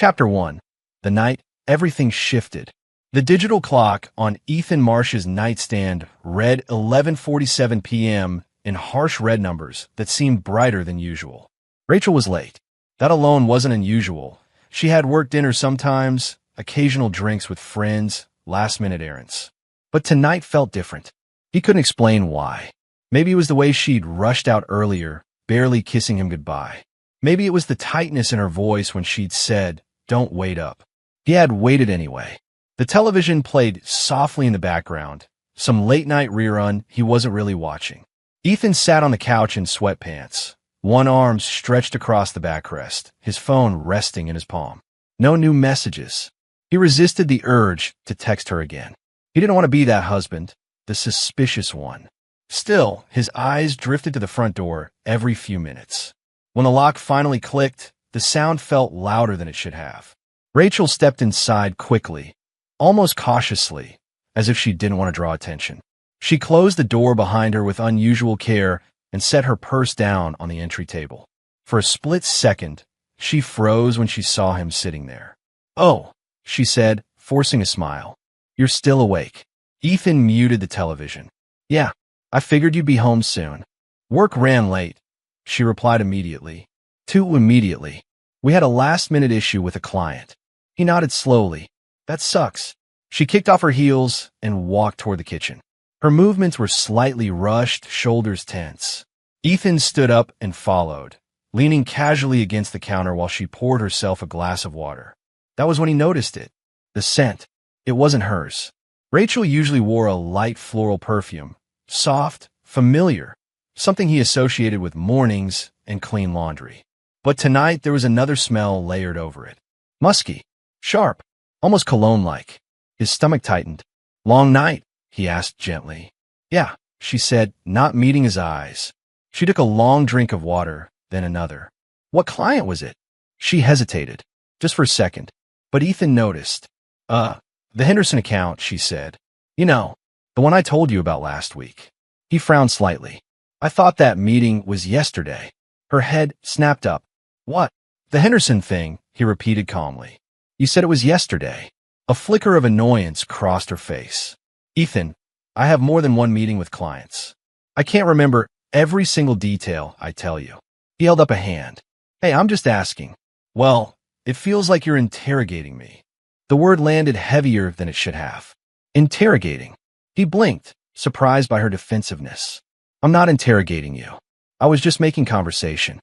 Chapter 1. The night everything shifted. The digital clock on Ethan Marsh's nightstand read 11:47 p.m. in harsh red numbers that seemed brighter than usual. Rachel was late. That alone wasn't unusual. She had work dinner sometimes, occasional drinks with friends, last-minute errands. But tonight felt different. He couldn't explain why. Maybe it was the way she'd rushed out earlier, barely kissing him goodbye. Maybe it was the tightness in her voice when she'd said, "Don't wait up." He had waited anyway. The television played softly in the background, some late-night rerun he wasn't really watching. Ethan sat on the couch in sweatpants, one arm stretched across the backrest, his phone resting in his palm. No new messages. He resisted the urge to text her again. He didn't want to be that husband, the suspicious one. Still, his eyes drifted to the front door every few minutes. When the lock finally clicked, the sound felt louder than it should have. Rachel stepped inside quickly, almost cautiously, as if she didn't want to draw attention. She closed the door behind her with unusual care and set her purse down on the entry table. For a split second, she froze when she saw him sitting there. "Oh," she said, forcing a smile. "You're still awake." Ethan muted the television. "Yeah, I figured you'd be home soon. Work ran late," she replied immediately. Too immediately. "We had a last-minute issue with a client." He nodded slowly. "That sucks." She kicked off her heels and walked toward the kitchen. Her movements were slightly rushed, shoulders tense. Ethan stood up and followed, leaning casually against the counter while she poured herself a glass of water. That was when he noticed it. The scent. It wasn't hers. Rachel usually wore a light floral perfume, soft, familiar, something he associated with mornings and clean laundry. But tonight there was another smell layered over it. Musky, sharp, almost cologne-like. His stomach tightened. "Long night?" he asked gently. "Yeah," she said, not meeting his eyes. She took a long drink of water, then another. "What client was it?" She hesitated, just for a second. But Ethan noticed. The Henderson account," she said. "You know, the one I told you about last week." He frowned slightly. "I thought that meeting was yesterday." Her head snapped up. "What?" "The Henderson thing," he repeated calmly. "You said it was yesterday." A flicker of annoyance crossed her face. "Ethan, I have more than one meeting with clients. I can't remember every single detail I tell you." He held up a hand. "Hey, I'm just asking." "Well, it feels like you're interrogating me." The word landed heavier than it should have. Interrogating. He blinked, surprised by her defensiveness. "I'm not interrogating you. I was just making conversation."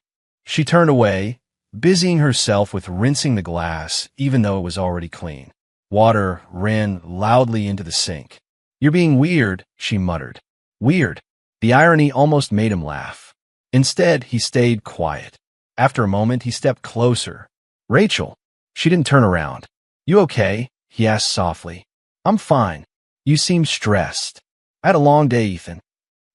She turned away, busying herself with rinsing the glass, even though it was already clean. Water ran loudly into the sink. "You're being weird," she muttered. Weird. The irony almost made him laugh. Instead, he stayed quiet. After a moment, he stepped closer. "Rachel." She didn't turn around. "You okay?" he asked softly. "I'm fine. You seem stressed." "I had a long day, Ethan."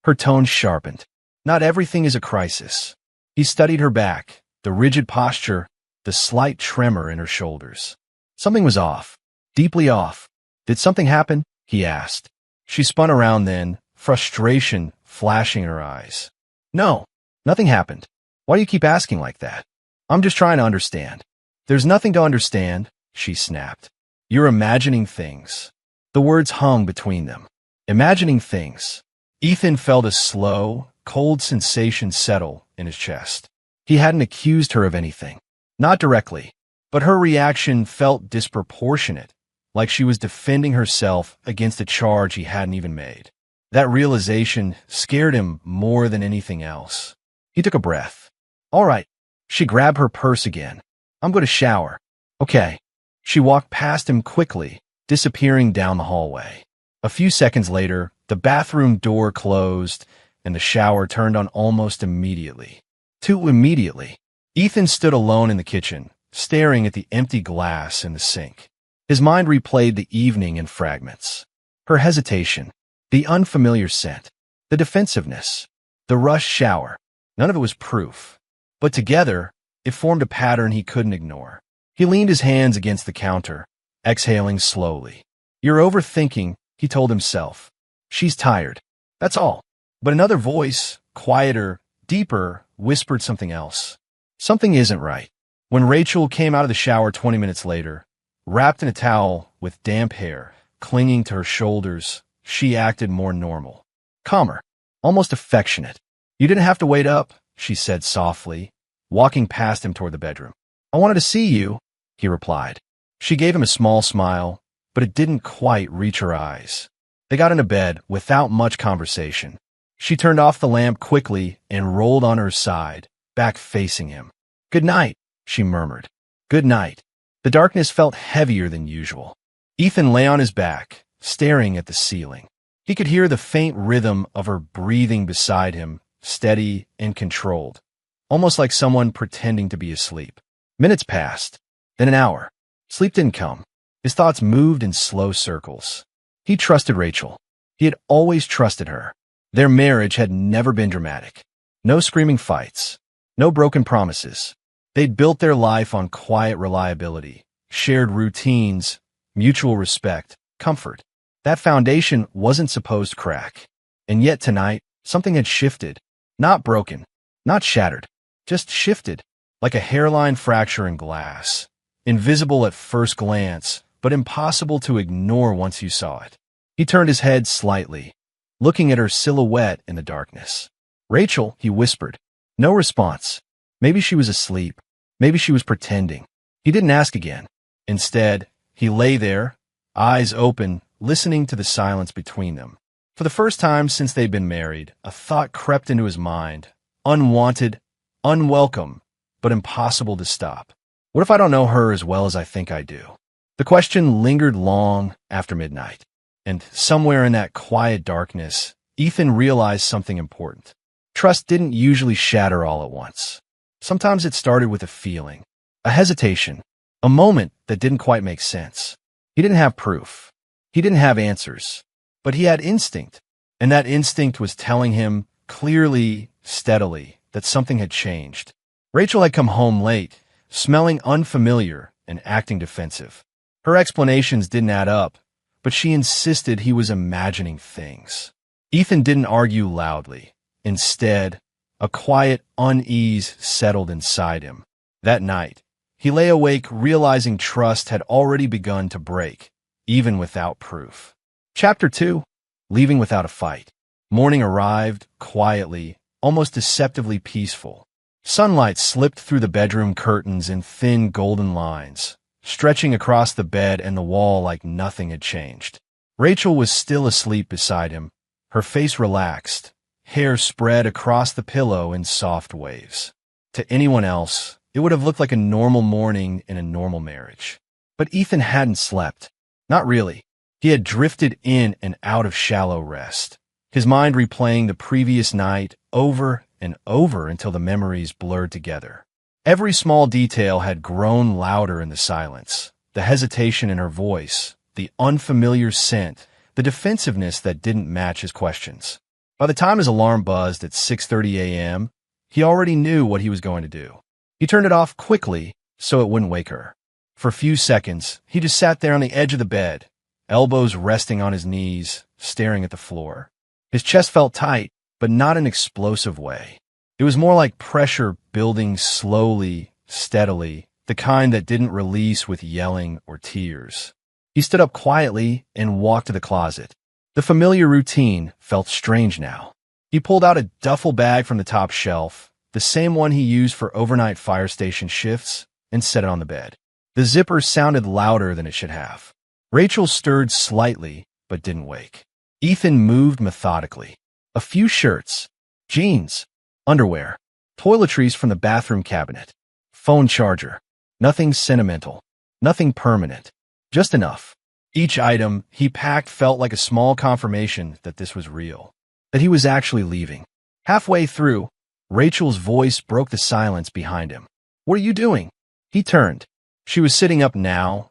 Her tone sharpened. "Not everything is a crisis." He studied her back, the rigid posture, the slight tremor in her shoulders. Something was off. Deeply off. "Did something happen?" he asked. She spun around then, frustration flashing in her eyes. "No, nothing happened. Why do you keep asking like that?" "I'm just trying to understand." "There's nothing to understand," she snapped. "You're imagining things." The words hung between them. Imagining things. Ethan felt a slow, cold sensation settle in his chest. He hadn't accused her of anything. Not directly. But her reaction felt disproportionate, like she was defending herself against a charge he hadn't even made. That realization scared him more than anything else. He took a breath. "All right." She grabbed her purse again. "I'm going to shower." "Okay." She walked past him quickly, disappearing down the hallway. A few seconds later, the bathroom door closed and the shower turned on almost immediately. Too immediately. Ethan stood alone in the kitchen, staring at the empty glass in the sink. His mind replayed the evening in fragments. Her hesitation, the unfamiliar scent, the defensiveness, the rushed shower. None of it was proof. But together, it formed a pattern he couldn't ignore. He leaned his hands against the counter, exhaling slowly. "You're overthinking," he told himself. "She's tired. That's all." But another voice, quieter, deeper, whispered something else. "Something isn't right." When Rachel came out of the shower 20 minutes later, wrapped in a towel with damp hair clinging to her shoulders, she acted more normal, calmer, almost affectionate. "You didn't have to wait up," she said softly, walking past him toward the bedroom. "I wanted to see you," he replied. She gave him a small smile, but it didn't quite reach her eyes. They got into bed without much conversation. She turned off the lamp quickly and rolled on her side, back facing him. "Good night," she murmured. "Good night." The darkness felt heavier than usual. Ethan lay on his back, staring at the ceiling. He could hear the faint rhythm of her breathing beside him, steady and controlled, almost like someone pretending to be asleep. Minutes passed, then an hour. Sleep didn't come. His thoughts moved in slow circles. He trusted Rachel. He had always trusted her. Their marriage had never been dramatic. No screaming fights. No broken promises. They'd built their life on quiet reliability, shared routines, mutual respect, comfort. That foundation wasn't supposed to crack. And yet tonight, something had shifted. Not broken, not shattered, just shifted, like a hairline fracture in glass. Invisible at first glance, but impossible to ignore once you saw it. He turned his head slightly, looking at her silhouette in the darkness. "Rachel," he whispered. No response. Maybe she was asleep. Maybe she was pretending. He didn't ask again. Instead, he lay there, eyes open, listening to the silence between them. For the first time since they'd been married, a thought crept into his mind. Unwanted, unwelcome, but impossible to stop. What if I don't know her as well as I think I do? The question lingered long after midnight. And somewhere in that quiet darkness, Ethan realized something important. Trust didn't usually shatter all at once. Sometimes it started with a feeling, a hesitation, a moment that didn't quite make sense. He didn't have proof. He didn't have answers. But he had instinct, and that instinct was telling him clearly, steadily, that something had changed. Rachel had come home late, smelling unfamiliar and acting defensive. Her explanations didn't add up, but she insisted he was imagining things. Ethan didn't argue loudly. Instead, a quiet unease settled inside him. That night, he lay awake realizing trust had already begun to break, even without proof. Chapter 2. Leaving without a fight. Morning arrived, quietly, almost deceptively peaceful. Sunlight slipped through the bedroom curtains in thin golden lines, stretching across the bed and the wall like nothing had changed. Rachel was still asleep beside him, her face relaxed, hair spread across the pillow in soft waves. To anyone else, it would have looked like a normal morning in a normal marriage. But Ethan hadn't slept. Not really. He had drifted in and out of shallow rest, his mind replaying the previous night over and over until the memories blurred together. Every small detail had grown louder in the silence, the hesitation in her voice, the unfamiliar scent, the defensiveness that didn't match his questions. By the time his alarm buzzed at 6:30 a.m., he already knew what he was going to do. He turned it off quickly so it wouldn't wake her. For a few seconds, he just sat there on the edge of the bed, elbows resting on his knees, staring at the floor. His chest felt tight, but not in an explosive way. It was more like pressure building slowly, steadily, the kind that didn't release with yelling or tears. He stood up quietly and walked to the closet. The familiar routine felt strange now. He pulled out a duffel bag from the top shelf, the same one he used for overnight fire station shifts, and set it on the bed. The zipper sounded louder than it should have. Rachel stirred slightly, but didn't wake. Ethan moved methodically. A few shirts, jeans, underwear, toiletries from the bathroom cabinet, phone charger. Nothing sentimental, nothing permanent, just enough. Each item he packed felt like a small confirmation that this was real, that he was actually leaving. Halfway through, Rachel's voice broke the silence behind him. "What are you doing?" He turned. She was sitting up now,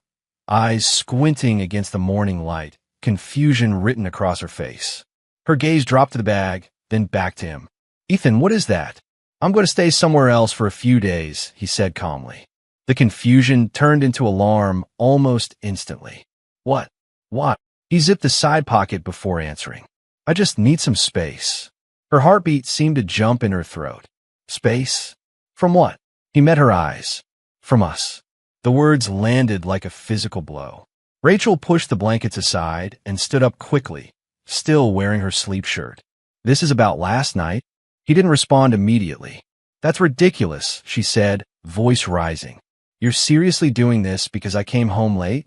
eyes squinting against the morning light, confusion written across her face. Her gaze dropped to the bag, then back to him. "Ethan, what is that?" "I'm going to stay somewhere else for a few days," he said calmly. The confusion turned into alarm almost instantly. "What? What?" He zipped the side pocket before answering. "I just need some space." Her heartbeat seemed to jump in her throat. Space? From what? He met her eyes. From us. The words landed like a physical blow. Rachel pushed the blankets aside and stood up quickly, still wearing her sleep shirt. This is about last night? He didn't respond immediately. That's ridiculous, she said, voice rising. You're seriously doing this because I came home late?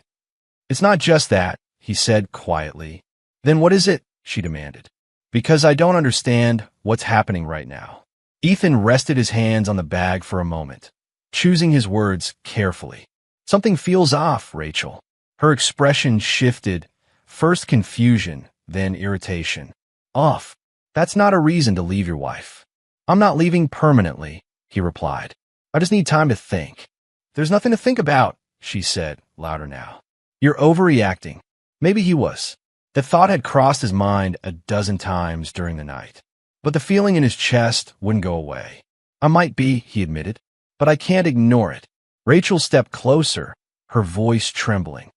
It's not just that, he said quietly. Then what is it? She demanded. Because I don't understand what's happening right now. Ethan rested his hands on the bag for a moment, choosing his words carefully. Something feels off, Rachel. Her expression shifted, first confusion, then irritation. Off. That's not a reason to leave your wife. I'm not leaving permanently, he replied. I just need time to think. There's nothing to think about, she said, louder now. You're overreacting. Maybe he was. The thought had crossed his mind a dozen times during the night. But the feeling in his chest wouldn't go away. I might be, he admitted, but I can't ignore it. Rachel stepped closer, her voice trembling.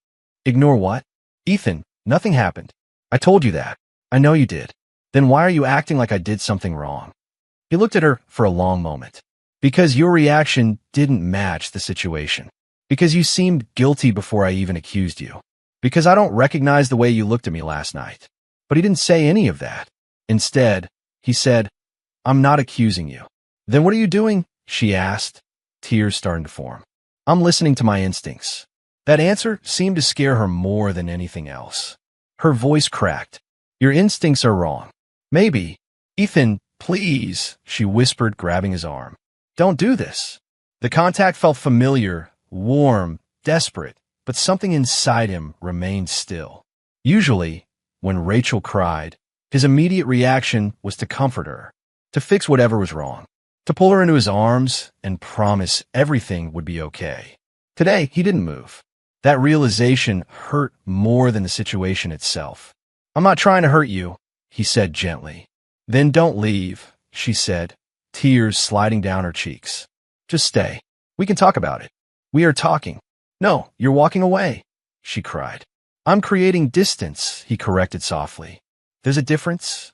Ignore what? Ethan, nothing happened. I told you that. I know you did. Then why are you acting like I did something wrong? He looked at her for a long moment. Because your reaction didn't match the situation. Because you seemed guilty before I even accused you. Because I don't recognize the way you looked at me last night. But he didn't say any of that. Instead, he said, I'm not accusing you. Then what are you doing? She asked, tears starting to form. I'm listening to my instincts. That answer seemed to scare her more than anything else. Her voice cracked. Your instincts are wrong. Maybe. Ethan, please, she whispered, grabbing his arm. Don't do this. The contact felt familiar, warm, desperate, but something inside him remained still. Usually, when Rachel cried, his immediate reaction was to comfort her, to fix whatever was wrong, to pull her into his arms and promise everything would be okay. Today, he didn't move. That realization hurt more than the situation itself. I'm not trying to hurt you, he said gently. Then don't leave, she said, tears sliding down her cheeks. Just stay. We can talk about it. We are talking. No, you're walking away, she cried. I'm creating distance, he corrected softly. There's a difference?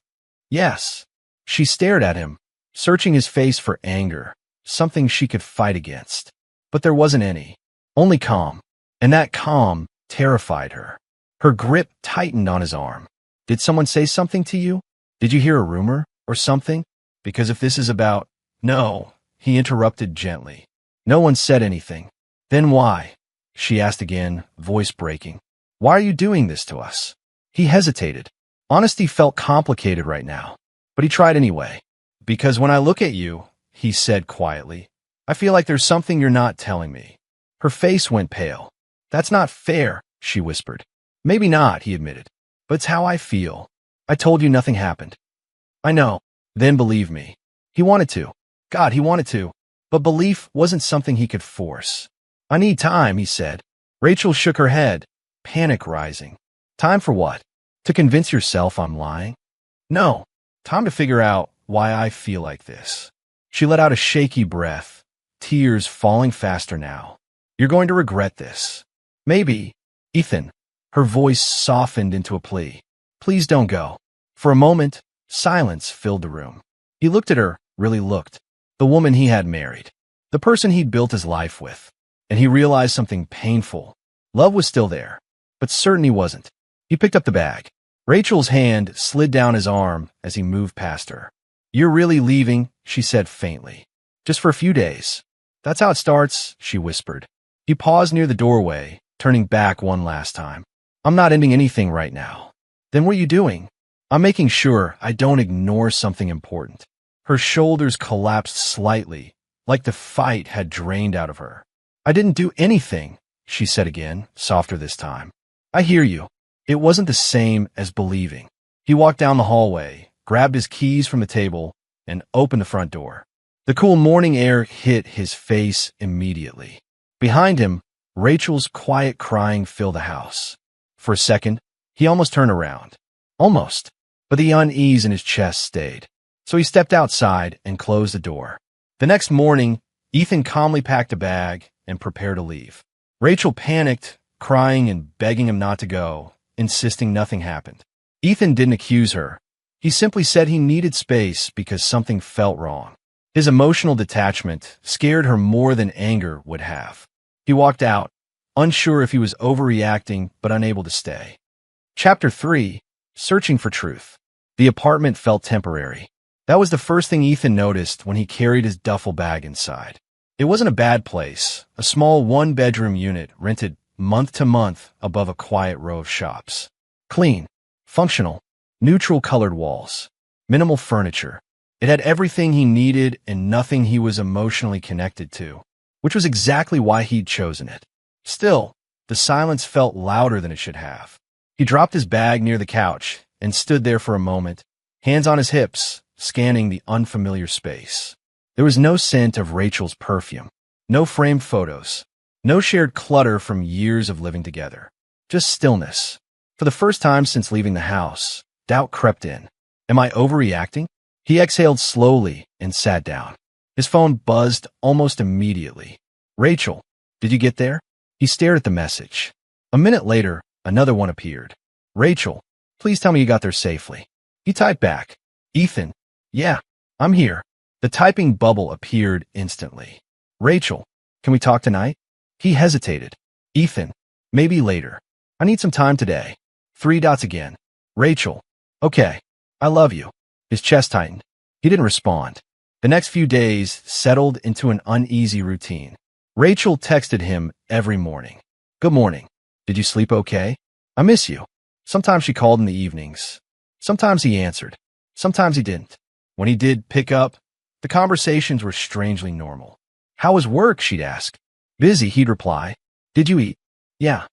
Yes. She stared at him, searching his face for anger, something she could fight against. But there wasn't any. Only calm. And that calm terrified her. Her grip tightened on his arm. Did someone say something to you? Did you hear a rumor or something? Because if this is about... No, he interrupted gently. No one said anything. Then why? She asked again, voice breaking. Why are you doing this to us? He hesitated. Honesty felt complicated right now, but he tried anyway. Because when I look at you, he said quietly, I feel like there's something you're not telling me. Her face went pale. That's not fair, she whispered. Maybe not, he admitted. But it's how I feel. I told you nothing happened. I know. Then believe me. He wanted to. God, he wanted to. But belief wasn't something he could force. I need time, he said. Rachel shook her head, panic rising. Time for what? To convince yourself I'm lying? No. Time to figure out why I feel like this. She let out a shaky breath, tears falling faster now. You're going to regret this. Maybe. Ethan. Her voice softened into a plea. Please don't go. For a moment, silence filled the room. He looked at her, really looked. The woman he had married. The person he'd built his life with. And he realized something painful. Love was still there, but certainly wasn't. He picked up the bag. Rachel's hand slid down his arm as he moved past her. You're really leaving, she said faintly. Just for a few days. That's how it starts, she whispered. He paused near the doorway, turning back one last time. I'm not ending anything right now. Then what are you doing? I'm making sure I don't ignore something important. Her shoulders collapsed slightly, like the fight had drained out of her. I didn't do anything, she said again, softer this time. I hear you. It wasn't the same as believing. He walked down the hallway, grabbed his keys from the table, and opened the front door. The cool morning air hit his face immediately. Behind him, Rachel's quiet crying filled the house. For a second, he almost turned around. Almost. But the unease in his chest stayed. So he stepped outside and closed the door. The next morning, Ethan calmly packed a bag and prepared to leave. Rachel panicked, crying and begging him not to go, insisting nothing happened. Ethan didn't accuse her. He simply said he needed space because something felt wrong. His emotional detachment scared her more than anger would have. He walked out, unsure if he was overreacting but unable to stay. Chapter 3. Searching for Truth. The apartment felt temporary. That was the first thing Ethan noticed when he carried his duffel bag inside. It wasn't a bad place, a small one-bedroom unit rented month to month above a quiet row of shops. Clean, functional, neutral-colored walls, minimal furniture. It had everything he needed and nothing he was emotionally connected to, which was exactly why he'd chosen it. Still, the silence felt louder than it should have. He dropped his bag near the couch and stood there for a moment, hands on his hips, scanning the unfamiliar space. There was no scent of Rachel's perfume, no framed photos, no shared clutter from years of living together. Just stillness. For the first time since leaving the house, doubt crept in. Am I overreacting? He exhaled slowly and sat down. His phone buzzed almost immediately. Rachel, did you get there? He stared at the message. A minute later, another one appeared. Rachel, please tell me you got there safely. He typed back. Ethan, yeah, I'm here. The typing bubble appeared instantly. Rachel, can we talk tonight? He hesitated. Ethan, maybe later. I need some time today. 3 dots again. Rachel, okay, I love you. His chest tightened. He didn't respond. The next few days settled into an uneasy routine. Rachel texted him every morning. Good morning. Did you sleep okay? I miss you. Sometimes she called in the evenings. Sometimes he answered. Sometimes he didn't. When he did pick up, the conversations were strangely normal. How was work, she'd ask. Busy, he'd reply. Did you eat? Yeah.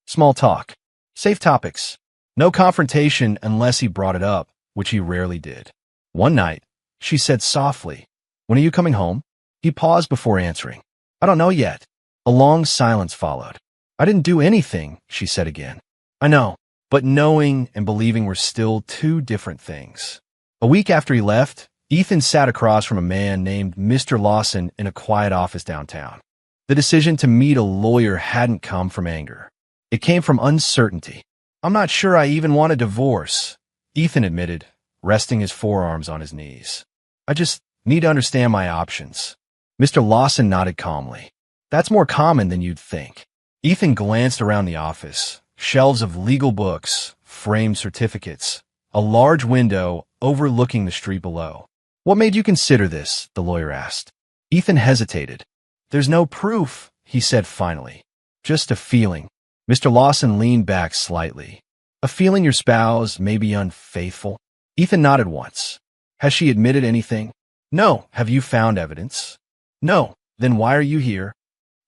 Small talk. Safe topics. No confrontation unless he brought it up, which he rarely did. One night, she said softly, When are you coming home? He paused before answering. I don't know yet. A long silence followed. I didn't do anything, she said again. I know, but knowing and believing were still two different things. A week after he left, Ethan sat across from a man named Mr. Lawson in a quiet office downtown. The decision to meet a lawyer hadn't come from anger. It came from uncertainty. I'm not sure I even want a divorce, Ethan admitted, resting his forearms on his knees. I just need to understand my options. Mr. Lawson nodded calmly. That's more common than you'd think. Ethan glanced around the office. Shelves of legal books, framed certificates, a large window overlooking the street below. What made you consider this? The lawyer asked. Ethan hesitated. There's no proof, he said finally. Just a feeling. Mr. Lawson leaned back slightly. A feeling your spouse may be unfaithful? Ethan nodded once. Has she admitted anything? No. Have you found evidence? No. Then why are you here?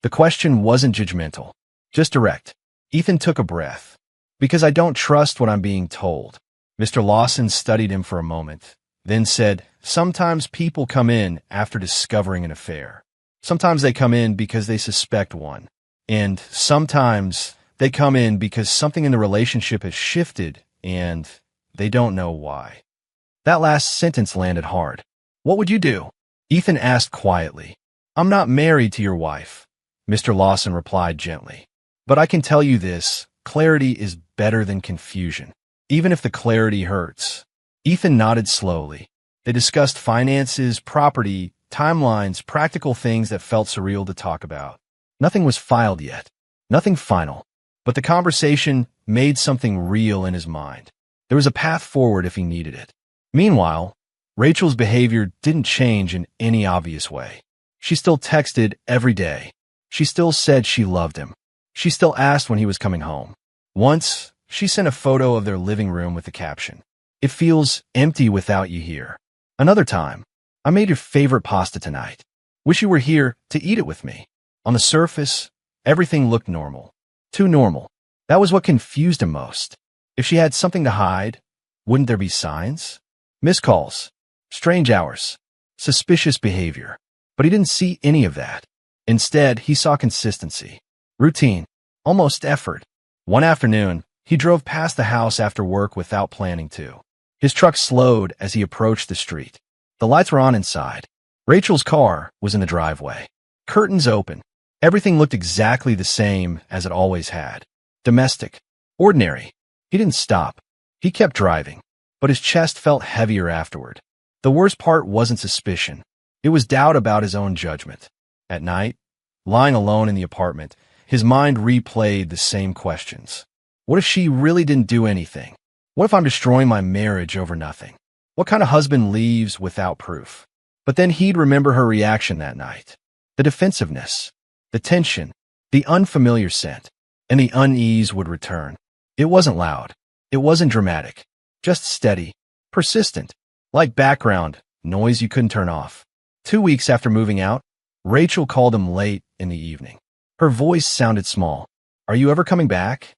The question wasn't judgmental, just direct. Ethan took a breath. Because I don't trust what I'm being told. Mr. Lawson studied him for a moment, then said, Sometimes people come in after discovering an affair. Sometimes they come in because they suspect one. And sometimes they come in because something in the relationship has shifted and they don't know why. That last sentence landed hard. What would you do? Ethan asked quietly. I'm not married to your wife, Mr. Lawson replied gently. But I can tell you this, clarity is better than confusion, even if the clarity hurts. Ethan nodded slowly. They discussed finances, property, timelines, practical things that felt surreal to talk about. Nothing was filed yet, nothing final, but the conversation made something real in his mind. There was a path forward if he needed it. Meanwhile, Rachel's behavior didn't change in any obvious way. She still texted every day. She still said she loved him. She still asked when he was coming home. Once, she sent a photo of their living room with the caption, It feels empty without you here. Another time, I made your favorite pasta tonight. Wish you were here to eat it with me. On the surface, everything looked normal. Too normal. That was what confused him most. If she had something to hide, wouldn't there be signs? Missed calls, strange hours, suspicious behavior. But he didn't see any of that. Instead, he saw consistency, routine, almost effort. One afternoon, he drove past the house after work without planning to. His truck slowed as he approached the street. The lights were on inside. Rachel's car was in the driveway. Curtains open. Everything looked exactly the same as it always had. Domestic. Ordinary. He didn't stop. He kept driving. But his chest felt heavier afterward. The worst part wasn't suspicion. It was doubt about his own judgment. At night, lying alone in the apartment, his mind replayed the same questions. What if she really didn't do anything? What if I'm destroying my marriage over nothing? What kind of husband leaves without proof? But then he'd remember her reaction that night. The defensiveness, the tension, the unfamiliar scent, and the unease would return. It wasn't loud. It wasn't dramatic. Just steady, persistent, like background noise you couldn't turn off. 2 weeks after moving out, Rachel called him late in the evening. Her voice sounded small. Are you ever coming back?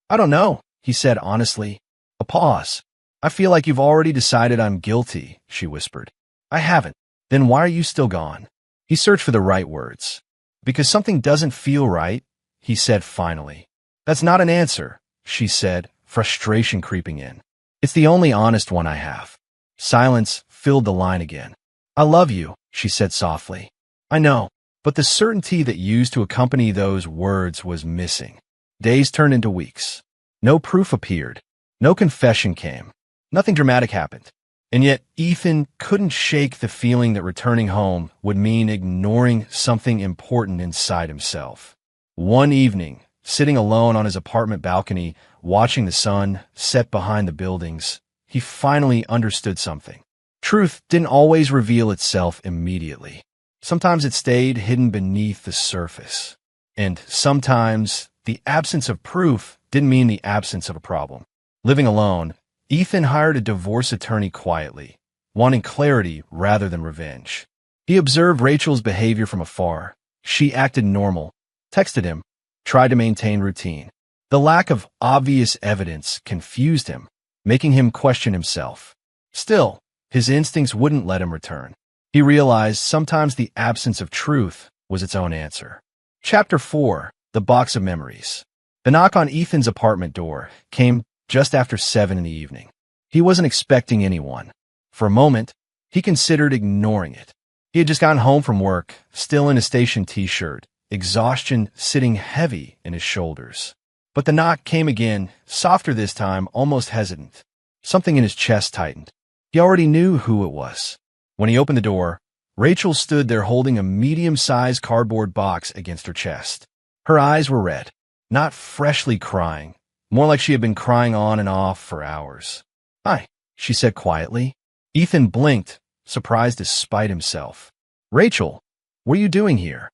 I don't know, he said honestly. A pause. I feel like you've already decided I'm guilty, she whispered. I haven't. Then why are you still gone? He searched for the right words. Because something doesn't feel right, he said finally. That's not an answer, she said, frustration creeping in. It's the only honest one I have. Silence filled the line again. I love you, she said softly. I know, but the certainty that used to accompany those words was missing. Days turned into weeks. No proof appeared. No confession came. Nothing dramatic happened. And yet Ethan couldn't shake the feeling that returning home would mean ignoring something important inside himself. One evening, sitting alone on his apartment balcony, watching the sun set behind the buildings, he finally understood something. Truth didn't always reveal itself immediately. Sometimes it stayed hidden beneath the surface. And sometimes the absence of proof didn't mean the absence of a problem. Living alone, Ethan hired a divorce attorney quietly, wanting clarity rather than revenge. He observed Rachel's behavior from afar. She acted normal, texted him, tried to maintain routine. The lack of obvious evidence confused him, making him question himself. Still, his instincts wouldn't let him return. He realized sometimes the absence of truth was its own answer. Chapter 4: The Box of Memories. The knock on Ethan's apartment door came just after 7 in the evening. He wasn't expecting anyone. For a moment, he considered ignoring it. He had just gotten home from work, still in a station t-shirt, exhaustion sitting heavy in his shoulders. But the knock came again, softer this time, almost hesitant. Something in his chest tightened. He already knew who it was. When he opened the door, Rachel stood there holding a medium-sized cardboard box against her chest. Her eyes were red, not freshly crying, more like she had been crying on and off for hours. Hi, she said quietly. Ethan blinked, surprised despite himself. Rachel, what are you doing here?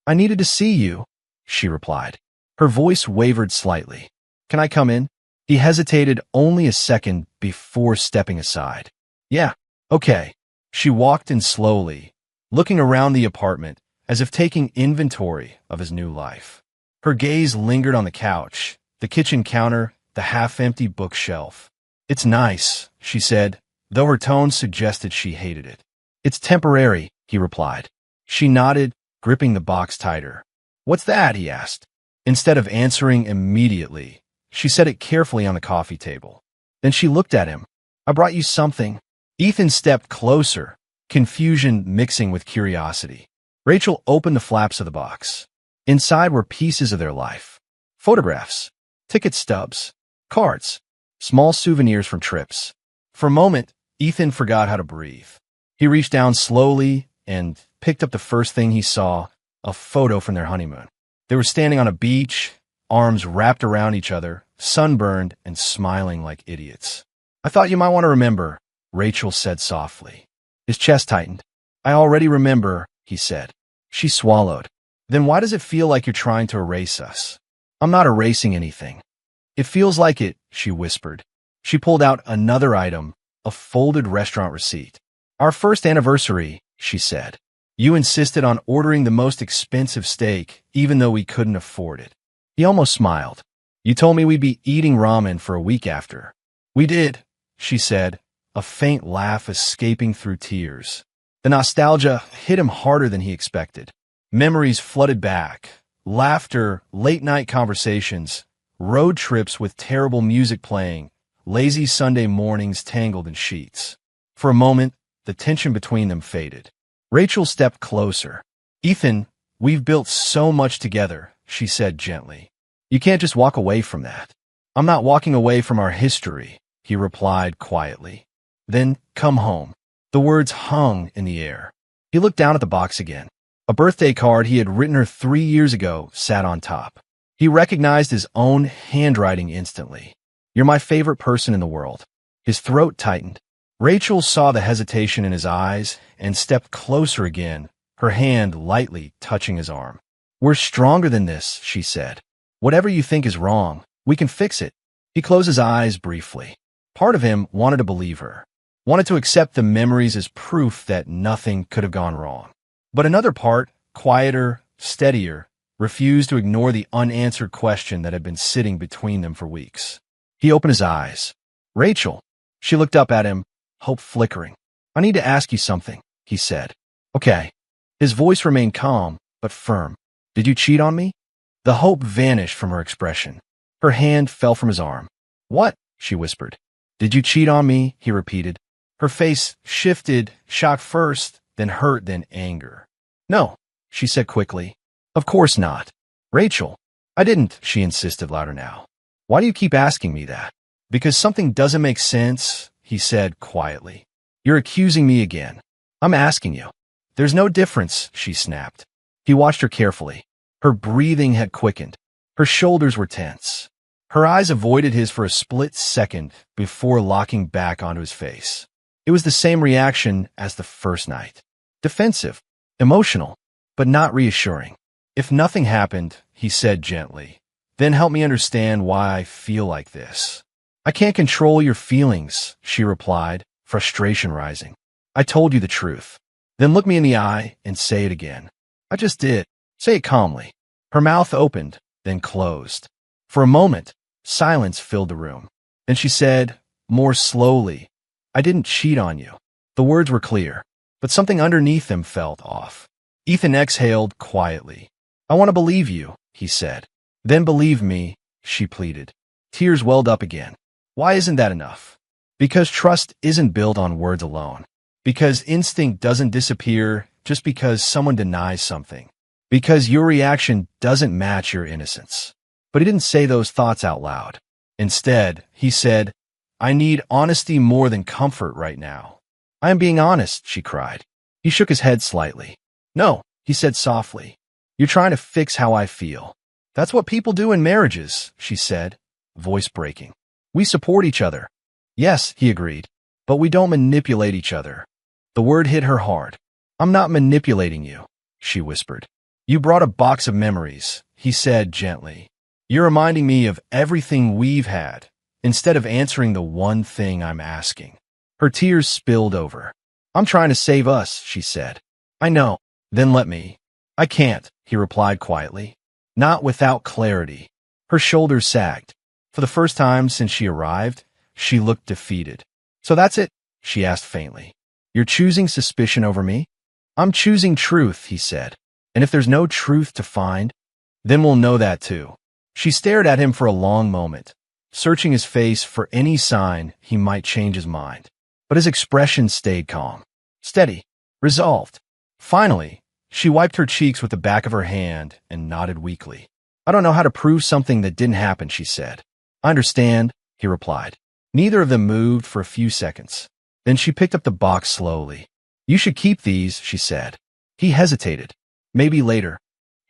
I needed to see you, she replied. Her voice wavered slightly. Can I come in? He hesitated only a second before stepping aside. Yeah, okay. She walked in slowly, looking around the apartment as if taking inventory of his new life. Her gaze lingered on the couch, the kitchen counter, the half-empty bookshelf. It's nice, she said, though her tone suggested she hated it. It's temporary, he replied. She nodded, gripping the box tighter. What's that? He asked. Instead of answering immediately, she set it carefully on the coffee table. Then she looked at him. I brought you something. Ethan stepped closer, confusion mixing with curiosity. Rachel opened the flaps of the box. Inside were pieces of their life. Photographs, ticket stubs, cards, small souvenirs from trips. For a moment, Ethan forgot how to breathe. He reached down slowly and picked up the first thing he saw, a photo from their honeymoon. They were standing on a beach, arms wrapped around each other, sunburned and smiling like idiots. I thought you might want to remember, Rachel said softly. His chest tightened. I already remember, he said. She swallowed. Then why does it feel like you're trying to erase us? I'm not erasing anything. It feels like it, she whispered. She pulled out another item, a folded restaurant receipt. Our first anniversary, she said. You insisted on ordering the most expensive steak, even though we couldn't afford it. He almost smiled. You told me we'd be eating ramen for a week after. We did, she said, a faint laugh escaping through tears. The nostalgia hit him harder than he expected. Memories flooded back. Laughter, late-night conversations, road trips with terrible music playing, lazy Sunday mornings tangled in sheets. For a moment, the tension between them faded. Rachel stepped closer. Ethan, we've built so much together, she said gently. You can't just walk away from that. I'm not walking away from our history, he replied quietly. Then come home. The words hung in the air. He looked down at the box again. A birthday card he had written her 3 years ago sat on top. He recognized his own handwriting instantly. "You're my favorite person in the world." His throat tightened. Rachel saw the hesitation in his eyes and stepped closer again, her hand lightly touching his arm. "We're stronger than this," she said. "Whatever you think is wrong, we can fix it." He closed his eyes briefly. Part of him wanted to believe her, wanted to accept the memories as proof that nothing could have gone wrong. But another part, quieter, steadier, refused to ignore the unanswered question that had been sitting between them for weeks. He opened his eyes. "Rachel." She looked up at him, hope flickering. "I need to ask you something," he said. "Okay." His voice remained calm, but firm. "Did you cheat on me?" The hope vanished from her expression. Her hand fell from his arm. "What?" she whispered. "Did you cheat on me?" he repeated. Her face shifted, shock first, then hurt, then anger. "No," she said quickly. "Of course not." "Rachel." "I didn't," she insisted louder now. "Why do you keep asking me that?" "Because something doesn't make sense," he said quietly. "You're accusing me again." "I'm asking you." "There's no difference," she snapped. He watched her carefully. Her breathing had quickened. Her shoulders were tense. Her eyes avoided his for a split second before locking back onto his face. It was the same reaction as the first night. Defensive, emotional, but not reassuring. "If nothing happened," he said gently, "then help me understand why I feel like this." "I can't control your feelings," she replied, frustration rising. "I told you the truth." "Then look me in the eye and say it again." "I just did." "Say it calmly." Her mouth opened, then closed. For a moment, silence filled the room. Then she said, more slowly, "I didn't cheat on you." The words were clear, but something underneath them felt off. Ethan exhaled quietly. "I want to believe you," he said. "Then believe me," she pleaded. Tears welled up again. "Why isn't that enough?" "Because trust isn't built on words alone. Because instinct doesn't disappear just because someone denies something. Because your reaction doesn't match your innocence." But he didn't say those thoughts out loud. Instead, he said, "I need honesty more than comfort right now." "I am being honest," she cried. He shook his head slightly. "No," he said softly. "You're trying to fix how I feel." "That's what people do in marriages," she said, voice breaking. "We support each other." "Yes," he agreed, "but we don't manipulate each other." The word hit her hard. "I'm not manipulating you," she whispered. "You brought a box of memories," he said gently. "You're reminding me of everything we've had, instead of answering the one thing I'm asking." Her tears spilled over. "I'm trying to save us," she said. "I know. Then let me." "I can't," he replied quietly. "Not without clarity." Her shoulders sagged. For the first time since she arrived, she looked defeated. "So that's it?" she asked faintly. "You're choosing suspicion over me?" "I'm choosing truth," he said. "And if there's no truth to find, then we'll know that too." She stared at him for a long moment, searching his face for any sign he might change his mind. But his expression stayed calm, steady, resolved. Finally, she wiped her cheeks with the back of her hand and nodded weakly. "I don't know how to prove something that didn't happen," she said. "I understand," he replied. Neither of them moved for a few seconds. Then she picked up the box slowly. "You should keep these," she said. He hesitated. "Maybe later."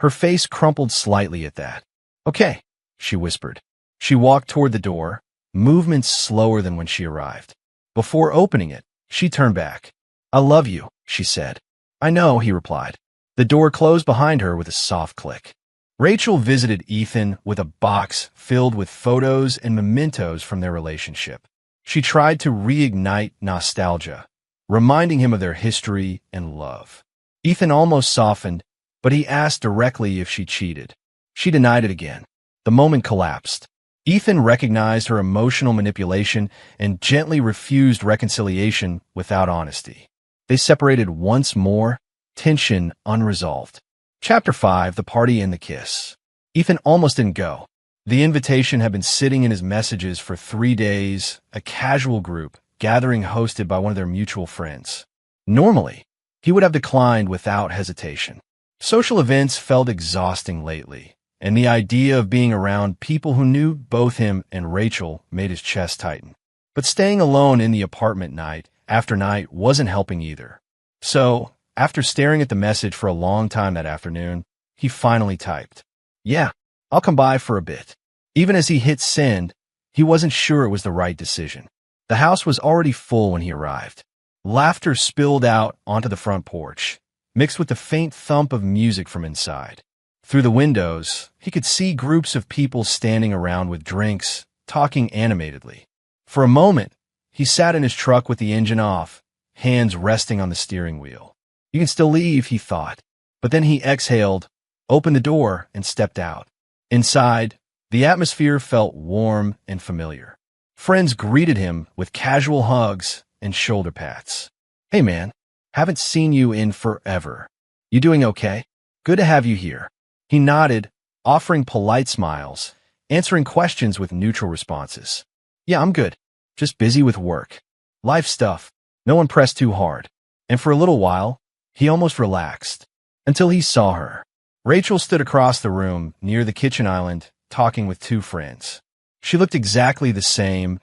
Her face crumpled slightly at that. "Okay," she whispered. She walked toward the door, movements slower than when she arrived. Before opening it, she turned back. "I love you," she said. "I know," he replied. The door closed behind her with a soft click. Rachel visited Ethan with a box filled with photos and mementos from their relationship. She tried to reignite nostalgia, reminding him of their history and love. Ethan almost softened, but he asked directly if she cheated. She denied it again. The moment collapsed. Ethan recognized her emotional manipulation and gently refused reconciliation without honesty. They separated once more, tension unresolved. Chapter 5, The Party and the Kiss. Ethan almost didn't go. The invitation had been sitting in his messages for 3 days, a casual group gathering hosted by one of their mutual friends. Normally, he would have declined without hesitation. Social events felt exhausting lately, and the idea of being around people who knew both him and Rachel made his chest tighten. But staying alone in the apartment night after night wasn't helping either. So, After staring at the message for a long time that afternoon, he finally typed, "Yeah, I'll come by for a bit." Even as he hit send, he wasn't sure it was the right decision. The house was already full when he arrived. Laughter spilled out onto the front porch, mixed with the faint thump of music from inside. Through the windows, he could see groups of people standing around with drinks, talking animatedly. For a moment, he sat in his truck with the engine off, hands resting on the steering wheel. You can still leave, he thought. But then he exhaled, opened the door, and stepped out. Inside, the atmosphere felt warm and familiar. Friends greeted him with casual hugs and shoulder pats. "Hey man, haven't seen you in forever. You doing okay? Good to have you here." He nodded, offering polite smiles, answering questions with neutral responses. "Yeah, I'm good. Just busy with work. Life stuff. No one pressed too hard." And for a little while, he almost relaxed, until he saw her. Rachel stood across the room, near the kitchen island, talking with two friends. She looked exactly the same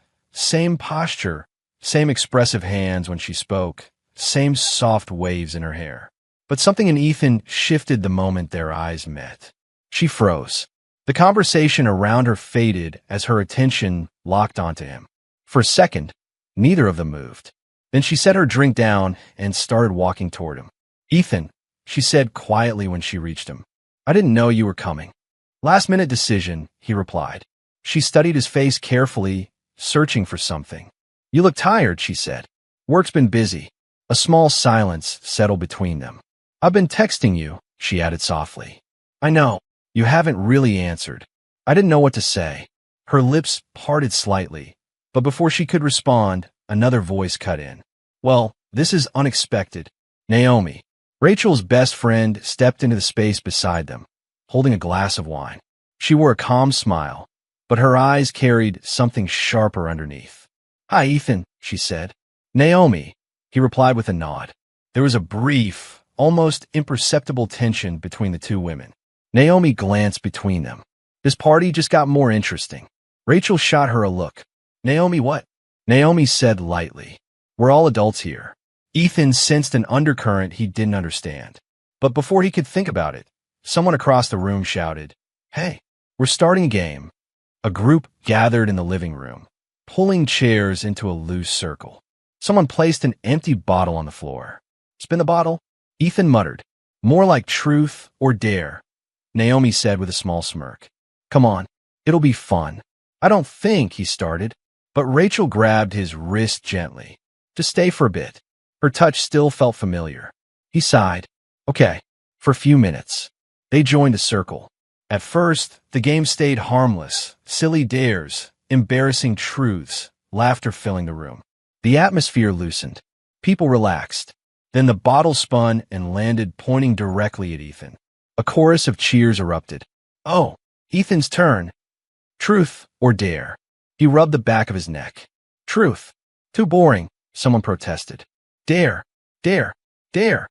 posture, same expressive hands when she spoke, same soft waves in her hair. But something in Ethan shifted the moment their eyes met. She froze. The conversation around her faded as her attention locked onto him. For a second, neither of them moved. Then she set her drink down and started walking toward him. "Ethan," she said quietly when she reached him, "I didn't know you were coming." "Last-minute decision," he replied. She studied his face carefully, searching for something. "You look tired," she said. "Work's been busy." A small silence settled between them. "I've been texting you," she added softly. "I know. You haven't really answered." I didn't know what to say. Her lips parted slightly, but before she could respond, another voice cut in. "Well, this is unexpected." Naomi, Rachel's best friend, stepped into the space beside them, holding a glass of wine. She wore a calm smile, but her eyes carried something sharper underneath. "Hi, Ethan," she said. "Naomi," he replied with a nod. There was a brief, almost imperceptible tension between the two women. Naomi glanced between them. This party just got more interesting. Rachel shot her a look. "Naomi what?" Naomi said lightly. "We're all adults here." Ethan sensed an undercurrent he didn't understand. But before he could think about it, someone across the room shouted, "Hey, we're starting a game." A group gathered in the living room, pulling chairs into a loose circle. Someone placed an empty bottle on the floor. "Spin the bottle," Ethan muttered. "More like truth or dare," Naomi said with a small smirk. "Come on, it'll be fun." "I don't think," he started, but Rachel grabbed his wrist gently. "Just stay for a bit." Her touch still felt familiar. He sighed. "Okay, for a few minutes." They joined a circle. At first, the game stayed harmless, silly dares, embarrassing truths, laughter filling the room. The atmosphere loosened. People relaxed. Then the bottle spun and landed pointing directly at Ethan. A chorus of cheers erupted. "Oh, Ethan's turn. Truth or dare?" He rubbed the back of his neck. "Truth. Too boring," someone protested. "Dare, dare, dare."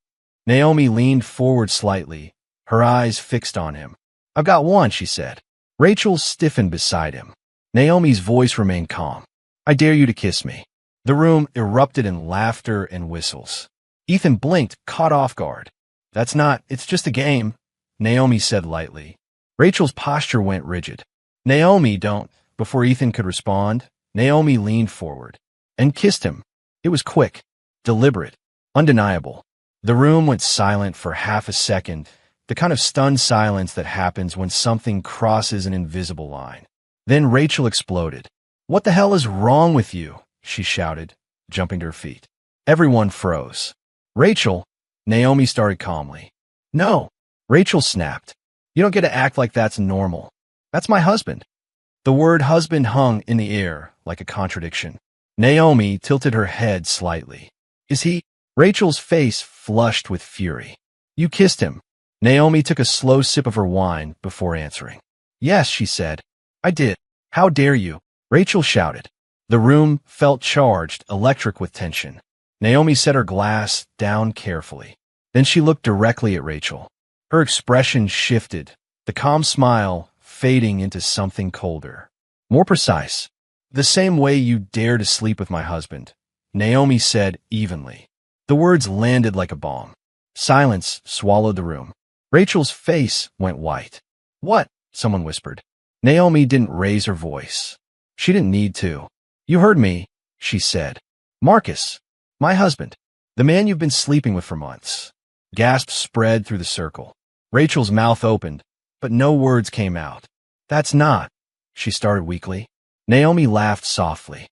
Naomi leaned forward slightly, her eyes fixed on him. "I've got one," she said. Rachel stiffened beside him. Naomi's voice remained calm. "I dare you to kiss me." The room erupted in laughter and whistles. Ethan blinked, caught off guard. It's just a game," Naomi said lightly. Rachel's posture went rigid. "Naomi, don't." Before Ethan could respond, Naomi leaned forward and kissed him. It was quick, deliberate, undeniable. The room went silent for half a second, the kind of stunned silence that happens when something crosses an invisible line. Then Rachel exploded. "What the hell is wrong with you?" she shouted, jumping to her feet. Everyone froze. "Rachel," Naomi started calmly. "No," Rachel snapped. "You don't get to act like that's normal. That's my husband." The word husband hung in the air like a contradiction. Naomi tilted her head slightly. "Is he?" Rachel's face flushed with fury. "You kissed him." Naomi took a slow sip of her wine before answering. "Yes," she said. "I did." "How dare you?" Rachel shouted. The room felt charged, electric with tension. Naomi set her glass down carefully. Then she looked directly at Rachel. Her expression shifted, the calm smile fading into something colder. More precise. "The same way you dare to sleep with my husband," Naomi said evenly. The words landed like a bomb. Silence swallowed the room. Rachel's face went white. "What?" someone whispered. Naomi didn't raise her voice. She didn't need to. "You heard me," she said. "Marcus, my husband, the man you've been sleeping with for months." Gasps spread through the circle. Rachel's mouth opened, but no words came out. "That's not," she started weakly. Naomi laughed softly.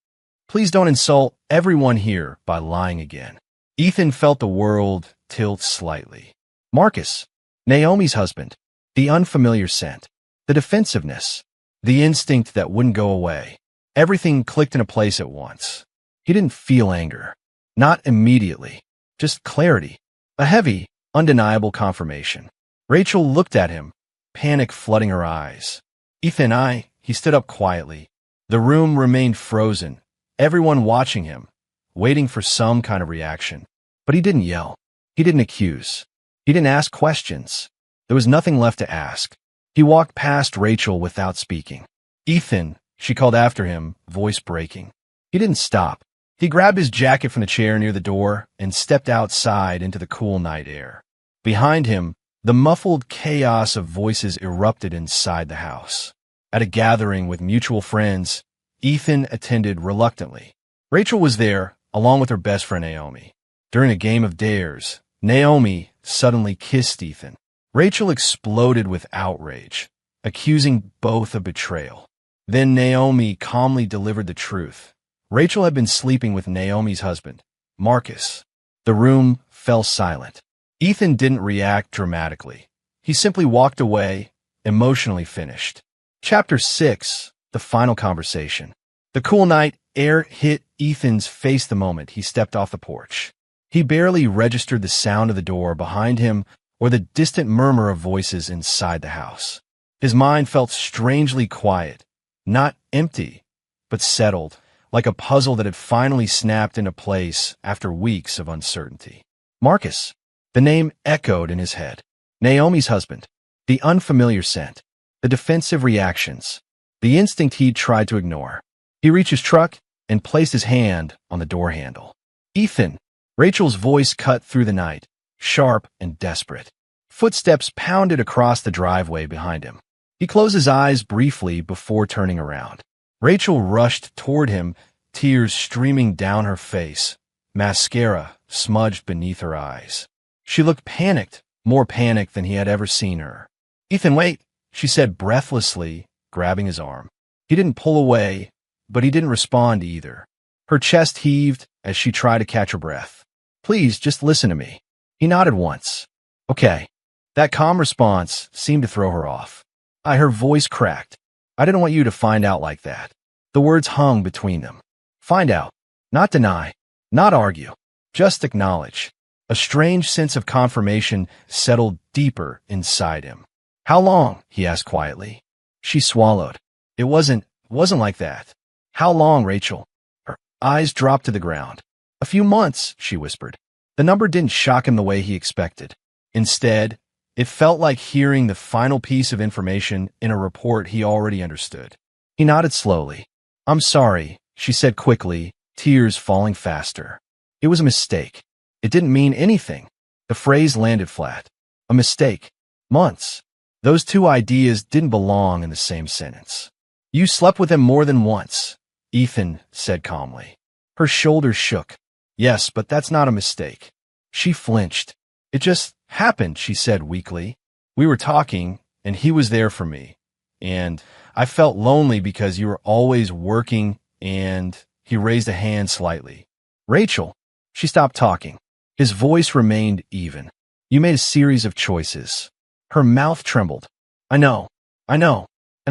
"Please don't insult everyone here by lying again." Ethan felt the world tilt slightly. Marcus, Naomi's husband, the unfamiliar scent, the defensiveness, the instinct that wouldn't go away. Everything clicked into place at once. He didn't feel anger. Not immediately. Just clarity. A heavy, undeniable confirmation. Rachel looked at him, panic flooding her eyes. "Ethan, he stood up quietly. The room remained frozen, everyone watching him, waiting for some kind of reaction. But he didn't yell. He didn't accuse. He didn't ask questions. There was nothing left to ask. He walked past Rachel without speaking. "Ethan," she called after him, voice breaking. He didn't stop. He grabbed his jacket from the chair near the door and stepped outside into the cool night air. Behind him, the muffled chaos of voices erupted inside the house. At a gathering with mutual friends, Ethan attended reluctantly. Rachel was there, along with her best friend Naomi. During a game of dares, Naomi suddenly kissed Ethan. Rachel exploded with outrage, accusing both of betrayal. Then Naomi calmly delivered the truth. Rachel had been sleeping with Naomi's husband, Marcus. The room fell silent. Ethan didn't react dramatically. He simply walked away, emotionally finished. Chapter 6, The Final Conversation. The cool night air hit Ethan's face the moment he stepped off the porch. He barely registered the sound of the door behind him or the distant murmur of voices inside the house. His mind felt strangely quiet, not empty, but settled, like a puzzle that had finally snapped into place after weeks of uncertainty. Marcus. The name echoed in his head. Naomi's husband. The unfamiliar scent. The defensive reactions. The instinct he'd tried to ignore. He reached his truck and placed his hand on the door handle. "Ethan." Rachel's voice cut through the night, sharp and desperate. Footsteps pounded across the driveway behind him. He closed his eyes briefly before turning around. Rachel rushed toward him, tears streaming down her face, mascara smudged beneath her eyes. She looked panicked, more panicked than he had ever seen her. "Ethan, wait," she said breathlessly, grabbing his arm. He didn't pull away, but he didn't respond either. Her chest heaved as she tried to catch her breath. "Please, just listen to me." He nodded once. "Okay." That calm response seemed to throw her off. Her voice cracked. "I didn't want you to find out like that." The words hung between them. Find out. Not deny. Not argue. Just acknowledge. A strange sense of confirmation settled deeper inside him. "How long?" he asked quietly. She swallowed. It wasn't like that." "How long, Rachel?" Her eyes dropped to the ground. "A few months," she whispered. The number didn't shock him the way he expected. Instead, it felt like hearing the final piece of information in a report he already understood. He nodded slowly. "I'm sorry," she said quickly, tears falling faster. "It was a mistake. It didn't mean anything." The phrase landed flat. A mistake. Months. Those two ideas didn't belong in the same sentence. "You slept with him more than once," Ethan said calmly. Her shoulders shook. "Yes, but that's not a mistake." She flinched. "It just happened," she said weakly. "We were talking, and he was there for me. And I felt lonely because you were always working, and..." He raised a hand slightly. "Rachel." She stopped talking. His voice remained even. "You made a series of choices." Her mouth trembled. I know, and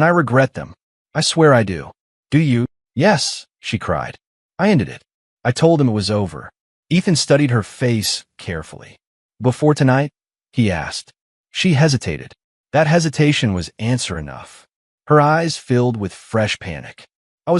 I regret them. I swear I do." "Do you?" "Yes," she cried. "I ended it. I told him it was over." Ethan studied her face carefully. "Before tonight?" he asked. She hesitated. That hesitation was answer enough. Her eyes filled with fresh panic. I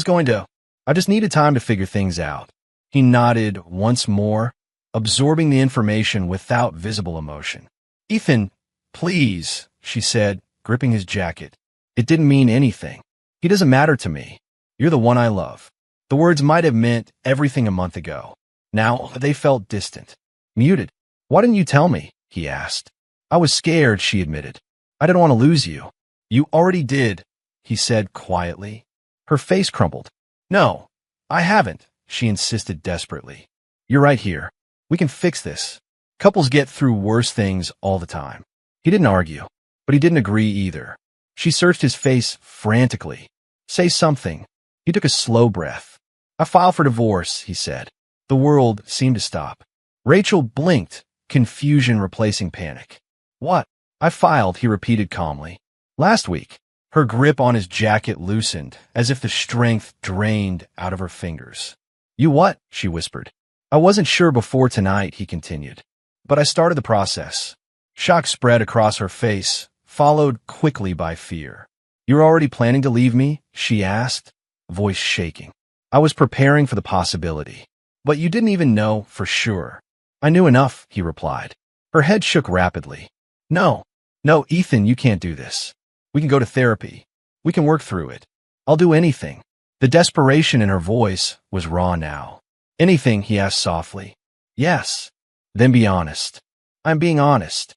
just needed time to figure things out." He nodded once more, absorbing the information without visible emotion. "Ethan, please," she said, gripping his jacket. "It didn't mean anything. He doesn't matter to me. You're the one I love." The words might have meant everything a month ago. Now they felt distant, muted. "Why didn't you tell me?" he asked. I was scared, she admitted. I didn't want to lose you. You already did, he said quietly. Her face crumpled. No, I haven't, she insisted desperately. You're right here. We can fix this. Couples get through worse things all the time. He didn't argue, but he didn't agree either. She searched his face frantically. Say something. He took a slow breath. I filed for divorce, he said. The world seemed to stop. Rachel blinked, confusion replacing panic. What? I filed, he repeated calmly. Last week. Her grip on his jacket loosened, as if the strength drained out of her fingers. You what? She whispered. I wasn't sure before tonight, he continued. But I started the process. Shock spread across her face, followed quickly by fear. You're already planning to leave me? She asked, voice shaking. I was preparing for the possibility. But you didn't even know for sure. I knew enough, he replied. Her head shook rapidly. No, Ethan, you can't do this. We can go to therapy. We can work through it. I'll do anything. The desperation in her voice was raw now. Anything, he asked softly. Yes. Then be honest. I'm being honest.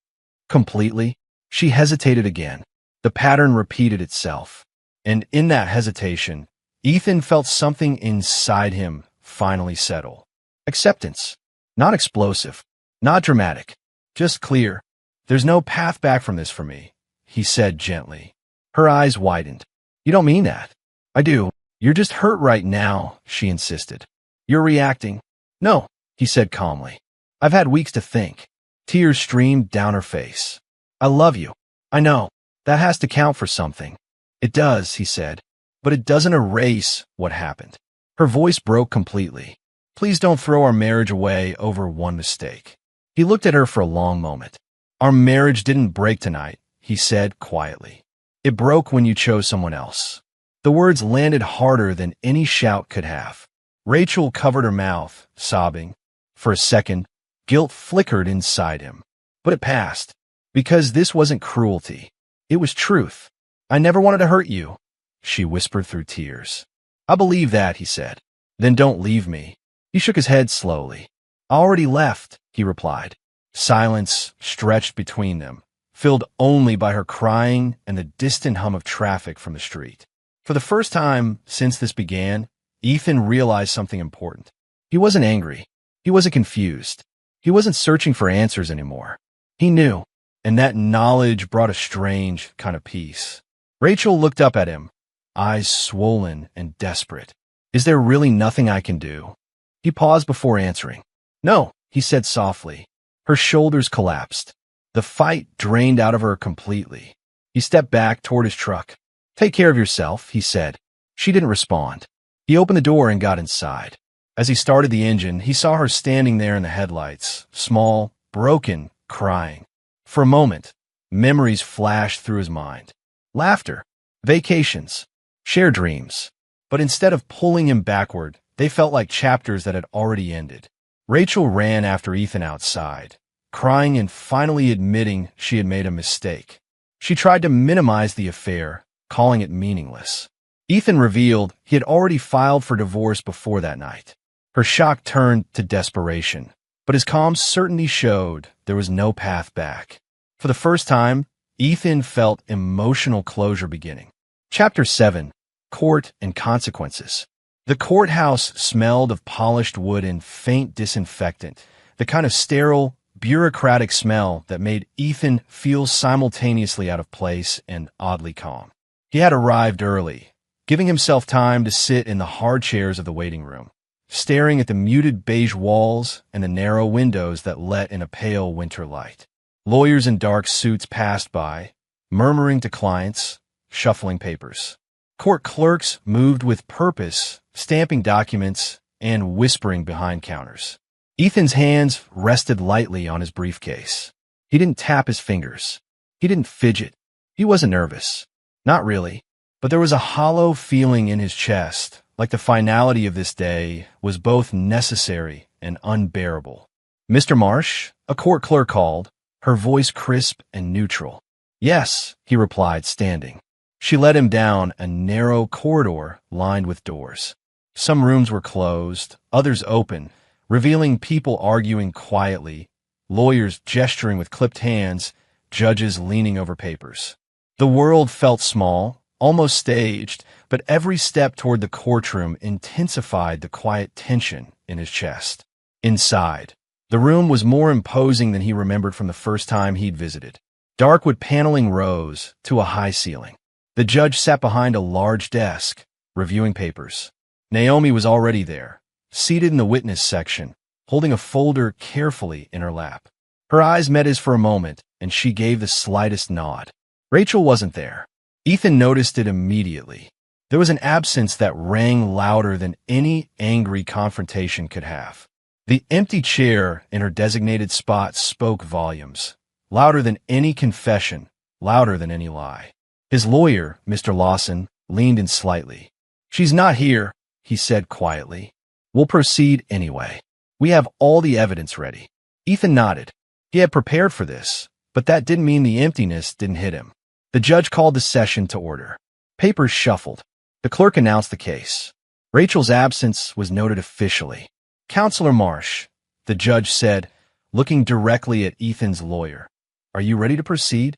Completely. She hesitated again. The pattern repeated itself. And in that hesitation, Ethan felt something inside him finally settle. Acceptance. Not explosive. Not dramatic. Just clear. There's no path back from this for me, he said gently. Her eyes widened. You don't mean that. I do. You're just hurt right now, she insisted. You're reacting. No, he said calmly. I've had weeks to think. Tears streamed down her face. I love you. I know. That has to count for something. It does, he said. But it doesn't erase what happened. Her voice broke completely. Please don't throw our marriage away over one mistake. He looked at her for a long moment. Our marriage didn't break tonight, he said quietly. It broke when you chose someone else. The words landed harder than any shout could have. Rachel covered her mouth, sobbing. For a second, guilt flickered inside him. But it passed. Because this wasn't cruelty. It was truth. I never wanted to hurt you, she whispered through tears. I believe that, he said. Then don't leave me. He shook his head slowly. I already left, he replied. Silence stretched between them, filled only by her crying and the distant hum of traffic from the street. For the first time since this began, Ethan realized something important. He wasn't angry. He wasn't confused. He wasn't searching for answers anymore. He knew, and that knowledge brought a strange kind of peace. Rachel looked up at him, eyes swollen and desperate. Is there really nothing I can do? He paused before answering. No, he said softly. Her shoulders collapsed. The fight drained out of her completely. He stepped back toward his truck. Take care of yourself, he said. She didn't respond. He opened the door and got inside. As he started the engine, he saw her standing there in the headlights, small, broken, crying. For a moment, memories flashed through his mind. Laughter, vacations, shared dreams. But instead of pulling him backward, they felt like chapters that had already ended. Rachel ran after Ethan outside, crying and finally admitting she had made a mistake. She tried to minimize the affair, calling it meaningless. Ethan revealed he had already filed for divorce before that night. Her shock turned to desperation, but his calm certainty showed there was no path back. For the first time, Ethan felt emotional closure beginning. Chapter 7. Court and Consequences. The courthouse smelled of polished wood and faint disinfectant, the kind of sterile, bureaucratic smell that made Ethan feel simultaneously out of place and oddly calm. He had arrived early, giving himself time to sit in the hard chairs of the waiting room, staring at the muted beige walls and the narrow windows that let in a pale winter light. Lawyers in dark suits passed by, murmuring to clients, shuffling papers. Court clerks moved with purpose, stamping documents and whispering behind counters. Ethan's hands rested lightly on his briefcase. He didn't tap his fingers. He didn't fidget. He wasn't nervous. Not really. But there was a hollow feeling in his chest, like the finality of this day was both necessary and unbearable. Mr. Marsh, a court clerk called, her voice crisp and neutral. Yes, he replied, standing. She led him down a narrow corridor lined with doors. Some rooms were closed, others open, revealing people arguing quietly, lawyers gesturing with clipped hands, judges leaning over papers. The world felt small, almost staged, but every step toward the courtroom intensified the quiet tension in his chest. Inside, the room was more imposing than he remembered from the first time he'd visited. Dark wood paneling rose to a high ceiling. The judge sat behind a large desk, reviewing papers. Naomi was already there, seated in the witness section, holding a folder carefully in her lap. Her eyes met his for a moment, and she gave the slightest nod. Rachel wasn't there. Ethan noticed it immediately. There was an absence that rang louder than any angry confrontation could have. The empty chair in her designated spot spoke volumes, louder than any confession, louder than any lie. His lawyer, Mr. Lawson, leaned in slightly. "She's not here," he said quietly. "We'll proceed anyway. We have all the evidence ready." Ethan nodded. He had prepared for this, but that didn't mean the emptiness didn't hit him. The judge called the session to order. Papers shuffled. The clerk announced the case. Rachel's absence was noted officially. "Counselor Marsh," the judge said, looking directly at Ethan's lawyer. "Are you ready to proceed?"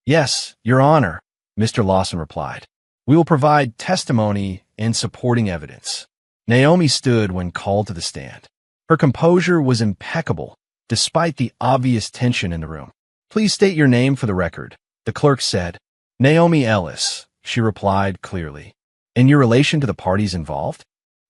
"Yes, Your Honor," Mr. Lawson replied. "We will provide testimony and supporting evidence." Naomi stood when called to the stand. Her composure was impeccable, despite the obvious tension in the room. "Please state your name for the record," the clerk said. "Naomi Ellis," she replied clearly. "And your relation to the parties involved?"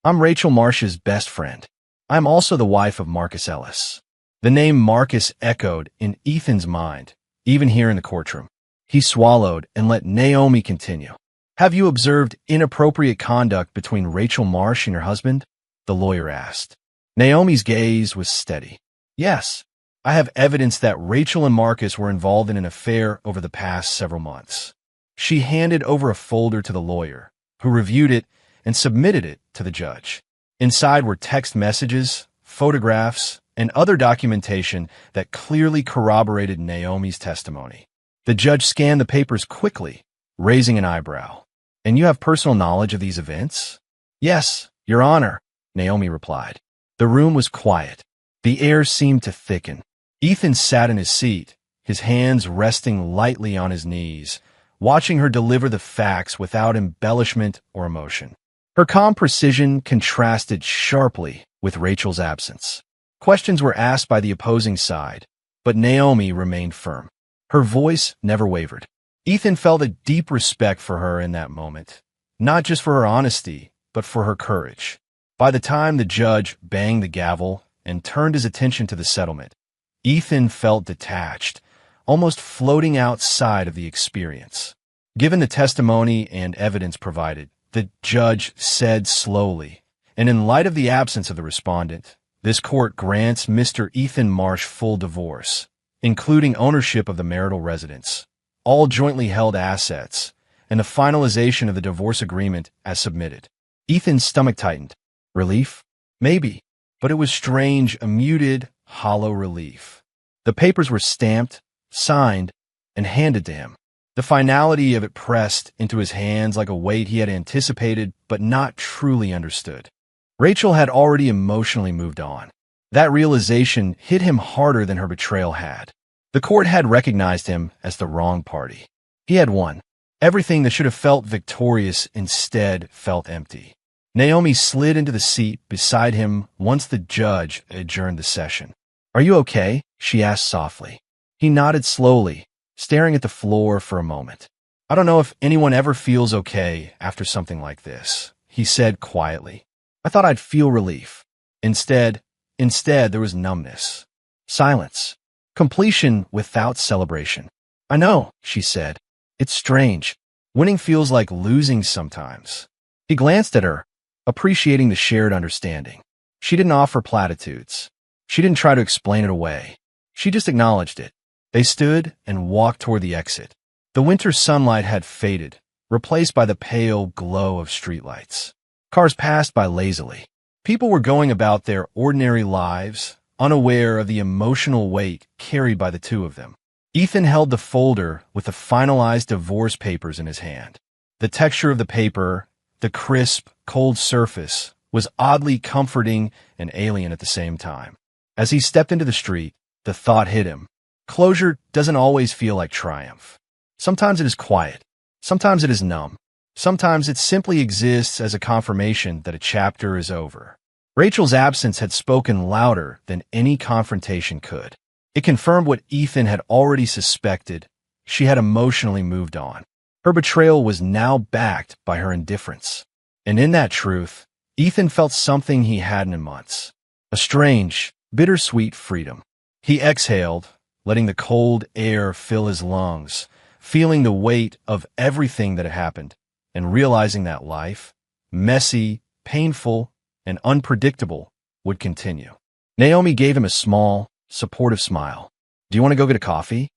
"I'm Rachel Marsh's best friend. I'm also the wife of Marcus Ellis." The name Marcus echoed in Ethan's mind, even here in the courtroom. He swallowed and let Naomi continue. "Have you observed inappropriate conduct between Rachel Marsh and your husband?" the lawyer asked. Naomi's gaze was steady. "Yes, I have evidence that Rachel and Marcus were involved in an affair over the past several months." She handed over a folder to the lawyer, who reviewed it and submitted it to the judge. Inside were text messages, photographs, and other documentation that clearly corroborated Naomi's testimony. The judge scanned the papers quickly, raising an eyebrow. "And you have personal knowledge of these events?" "Yes, Your Honor," Naomi replied. The room was quiet. The air seemed to thicken. Ethan sat in his seat, his hands resting lightly on his knees, watching her deliver the facts without embellishment or emotion. Her calm precision contrasted sharply with Rachel's absence. Questions were asked by the opposing side, but Naomi remained firm. Her voice never wavered. Ethan felt a deep respect for her in that moment, not just for her honesty, but for her courage. By the time the judge banged the gavel and turned his attention to the settlement, Ethan felt detached, almost floating outside of the experience. Given the testimony and evidence provided, the judge said slowly, "And in light of the absence of the respondent, this court grants Mr. Ethan Marsh full divorce, including ownership of the marital residence, all jointly held assets, and the finalization of the divorce agreement as submitted." Ethan's stomach tightened. Relief? Maybe, but it was strange, a muted, hollow relief. The papers were stamped, signed, and handed to him. The finality of it pressed into his hands like a weight he had anticipated but not truly understood. Rachel had already emotionally moved on. That realization hit him harder than her betrayal had. The court had recognized him as the wrong party. He had won. Everything that should have felt victorious instead felt empty. Naomi slid into the seat beside him once the judge adjourned the session. "Are you okay?" she asked softly. He nodded slowly, staring at the floor for a moment. "I don't know if anyone ever feels okay after something like this," he said quietly. "I thought I'd feel relief. Instead, there was numbness. Silence. Completion without celebration." "I know," she said. "It's strange. Winning feels like losing sometimes." He glanced at her, appreciating the shared understanding. She didn't offer platitudes. She didn't try to explain it away. She just acknowledged it. They stood and walked toward the exit. The winter sunlight had faded, replaced by the pale glow of streetlights. Cars passed by lazily. People were going about their ordinary lives, unaware of the emotional weight carried by the two of them. Ethan held the folder with the finalized divorce papers in his hand. The texture of the paper, the crisp, cold surface, was oddly comforting and alien at the same time. As he stepped into the street, The thought hit him. Closure doesn't always feel like triumph. Sometimes it is quiet. Sometimes it is numb. Sometimes it simply exists as a confirmation that a chapter is over. Rachel's absence had spoken louder than any confrontation could. It confirmed what Ethan had already suspected. She had emotionally moved on. Her betrayal was now backed by her indifference. And in that truth, Ethan felt something he hadn't in months. A strange, bittersweet freedom. He exhaled, letting the cold air fill his lungs, feeling the weight of everything that had happened, and realizing that life, messy, painful, and unpredictable, would continue. Naomi gave him a small, supportive smile. "Do you want to go get a coffee?"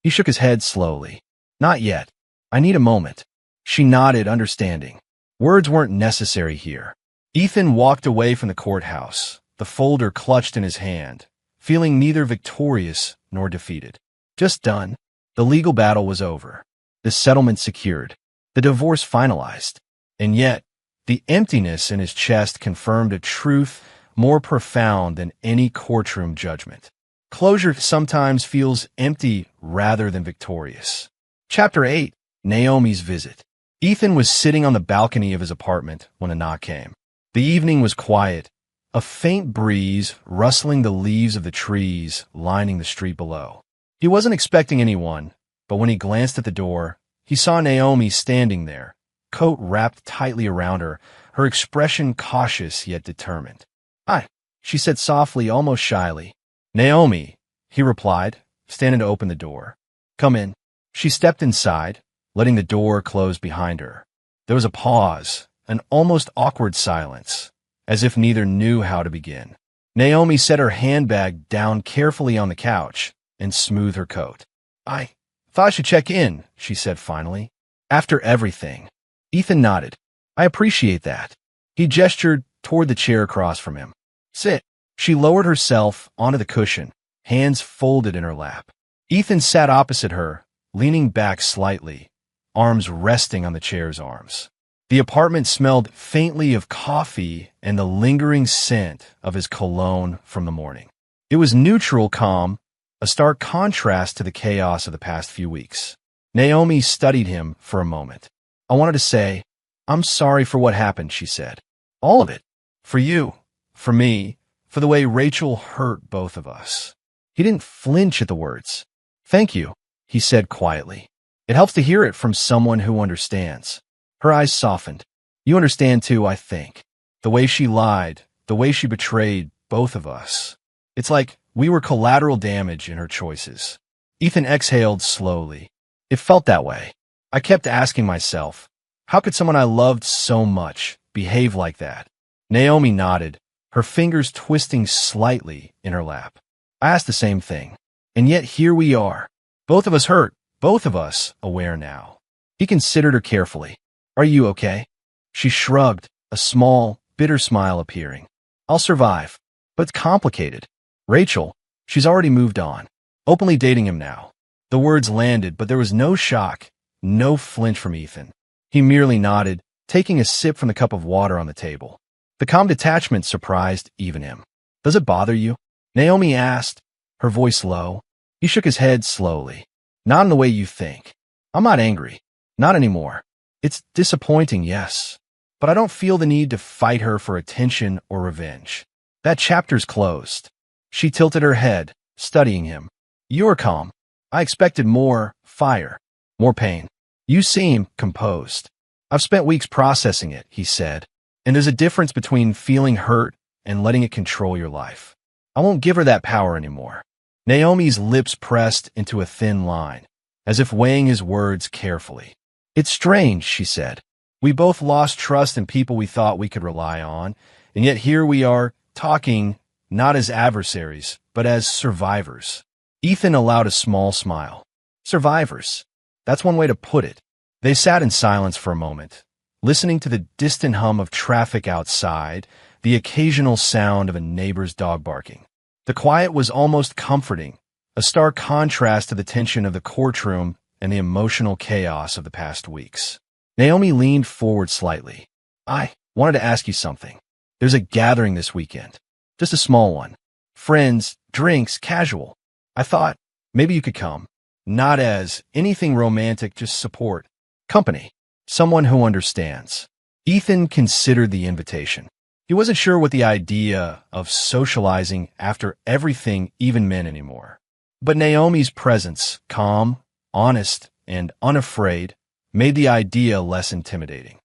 He shook his head slowly. "Not yet. I need a moment." She nodded, understanding. Words weren't necessary here. Ethan walked away from the courthouse, the folder clutched in his hand, feeling neither victorious nor defeated. Just done. The legal battle was over. The settlement secured. The divorce finalized. And yet, the emptiness in his chest confirmed a truth more profound than any courtroom judgment. Closure sometimes feels empty rather than victorious. Chapter 8. Naomi's Visit. Ethan was sitting on the balcony of his apartment when a knock came. The evening was quiet, a faint breeze rustling the leaves of the trees lining the street below. He wasn't expecting anyone, but when he glanced at the door, he saw Naomi standing there, coat wrapped tightly around her, her expression cautious yet determined. "Hi," she said softly, almost shyly. "Naomi," he replied, standing to open the door. "Come in." She stepped inside, letting the door close behind her. There was a pause, an almost awkward silence, as if neither knew how to begin. Naomi set her handbag down carefully on the couch and smoothed her coat. "I thought I should check in," she said finally. "After everything." Ethan nodded. "I appreciate that." He gestured toward the chair across from him. "Sit." She lowered herself onto the cushion, hands folded in her lap. Ethan sat opposite her, leaning back slightly, arms resting on the chair's arms. The apartment smelled faintly of coffee and the lingering scent of his cologne from the morning. It was neutral calm, a stark contrast to the chaos of the past few weeks. Naomi studied him for a moment. "I wanted to say, I'm sorry for what happened," she said. "All of it. For you, for me, for the way Rachel hurt both of us." He didn't flinch at the words. "Thank you," he said quietly. "It helps to hear it from someone who understands." Her eyes softened. "You understand too, I think. The way she lied, the way she betrayed both of us. It's like we were collateral damage in her choices." Ethan exhaled slowly. "It felt that way. I kept asking myself, how could someone I loved so much behave like that?" Naomi nodded, her fingers twisting slightly in her lap. "I asked the same thing. And yet here we are. Both of us hurt, both of us aware now." He considered her carefully. "Are you okay?" She shrugged, a small, bitter smile appearing. "I'll survive. But it's complicated. Rachel, she's already moved on. Openly dating him now." The words landed, but there was no shock, no flinch from Ethan. He merely nodded, taking a sip from the cup of water on the table. The calm detachment surprised even him. "Does it bother you?" Naomi asked, her voice low. He shook his head slowly. "Not in the way you think. I'm not angry. Not anymore. It's disappointing, yes. But I don't feel the need to fight her for attention or revenge. That chapter's closed." She tilted her head, studying him. "You're calm. I expected more fire, more pain. You seem composed." "I've spent weeks processing it," he said. "And there's a difference between feeling hurt and letting it control your life. I won't give her that power anymore." Naomi's lips pressed into a thin line, as if weighing his words carefully. "It's strange," she said. "We both lost trust in people we thought we could rely on, and yet here we are, talking not as adversaries, but as survivors." Ethan allowed a small smile. "Survivors. That's one way to put it." They sat in silence for a moment, listening to the distant hum of traffic outside, the occasional sound of a neighbor's dog barking. The quiet was almost comforting, a stark contrast to the tension of the courtroom and the emotional chaos of the past weeks. Naomi leaned forward slightly. "I wanted to ask you something. There's a gathering this weekend. Just a small one. Friends, drinks, casual. I thought maybe you could come. Not as anything romantic, just support. Company. Someone who understands. Ethan considered the invitation. He wasn't sure what the idea of socializing after everything even meant anymore. But Naomi's presence, calm, honest, and unafraid, made the idea less intimidating.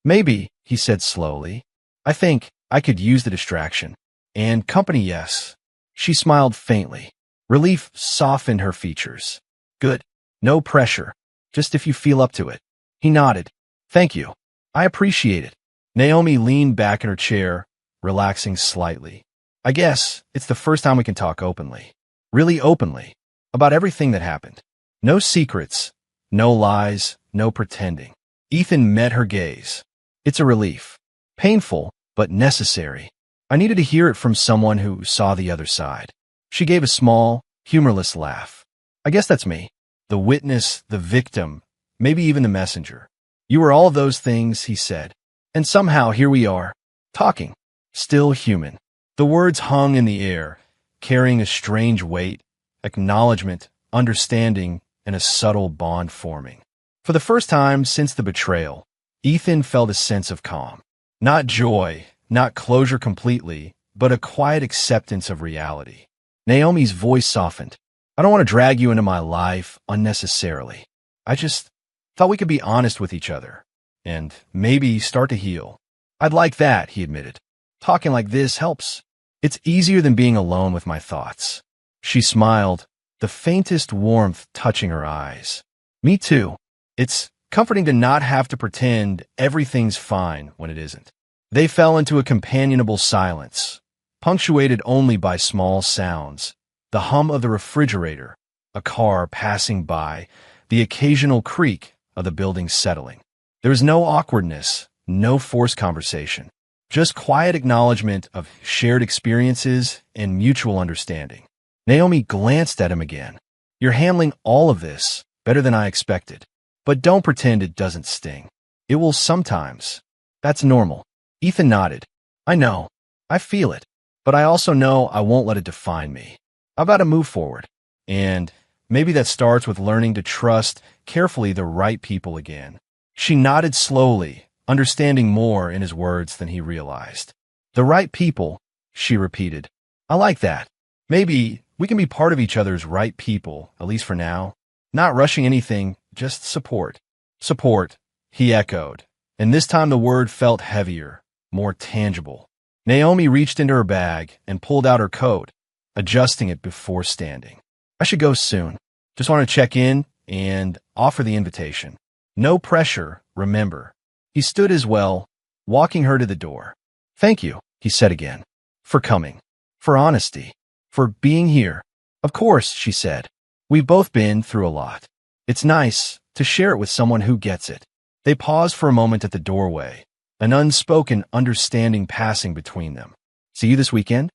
Maybe, he said slowly, I think I could use the distraction. And company, yes. She smiled faintly. Relief softened her features. Good. No pressure. Just if you feel up to it. He nodded. Thank you. I appreciate it. Naomi leaned back in her chair, relaxing slightly. I guess it's the first time we can talk openly. Really openly. About everything that happened. No secrets. No lies. No pretending. Ethan met her gaze. It's a relief. Painful, but necessary. I needed to hear it from someone who saw the other side. She gave a small, humorless laugh. I guess that's me. The witness, the victim, maybe even the messenger. You were all of those things, he said. And somehow here we are, talking, still human. The words hung in the air, carrying a strange weight, acknowledgement, understanding, and a subtle bond forming. For the first time since the betrayal, Ethan felt a sense of calm. Not joy, not closure completely, but a quiet acceptance of reality. Naomi's voice softened. I don't want to drag you into my life unnecessarily. I just thought we could be honest with each other and maybe start to heal. I'd like that, he admitted. Talking like this helps. It's easier than being alone with my thoughts. She smiled, the faintest warmth touching her eyes. Me too. It's comforting to not have to pretend everything's fine when it isn't. They fell into a companionable silence, punctuated only by small sounds, the hum of the refrigerator, a car passing by, the occasional creak of the building settling. There was no awkwardness, no forced conversation, just quiet acknowledgement of shared experiences and mutual understanding. Naomi glanced at him again. You're handling all of this better than I expected, but don't pretend it doesn't sting. It will sometimes. That's normal. Ethan nodded. I know. I feel it. But I also know I won't let it define me. I've got to move forward. And maybe that starts with learning to trust carefully the right people again. She nodded slowly, understanding more in his words than he realized. The right people, she repeated. I like that. Maybe we can be part of each other's right people, at least for now. Not rushing anything, just support. Support, he echoed. And this time the word felt heavier, more tangible. Naomi reached into her bag and pulled out her coat, adjusting it before standing. I should go soon. Just want to check in and offer the invitation. No pressure, remember. He stood as well, walking her to the door. Thank you, he said again, for coming, for honesty, for being here. Of course, she said. We've both been through a lot. It's nice to share it with someone who gets it. They paused for a moment at the doorway, an unspoken understanding passing between them. See you this weekend?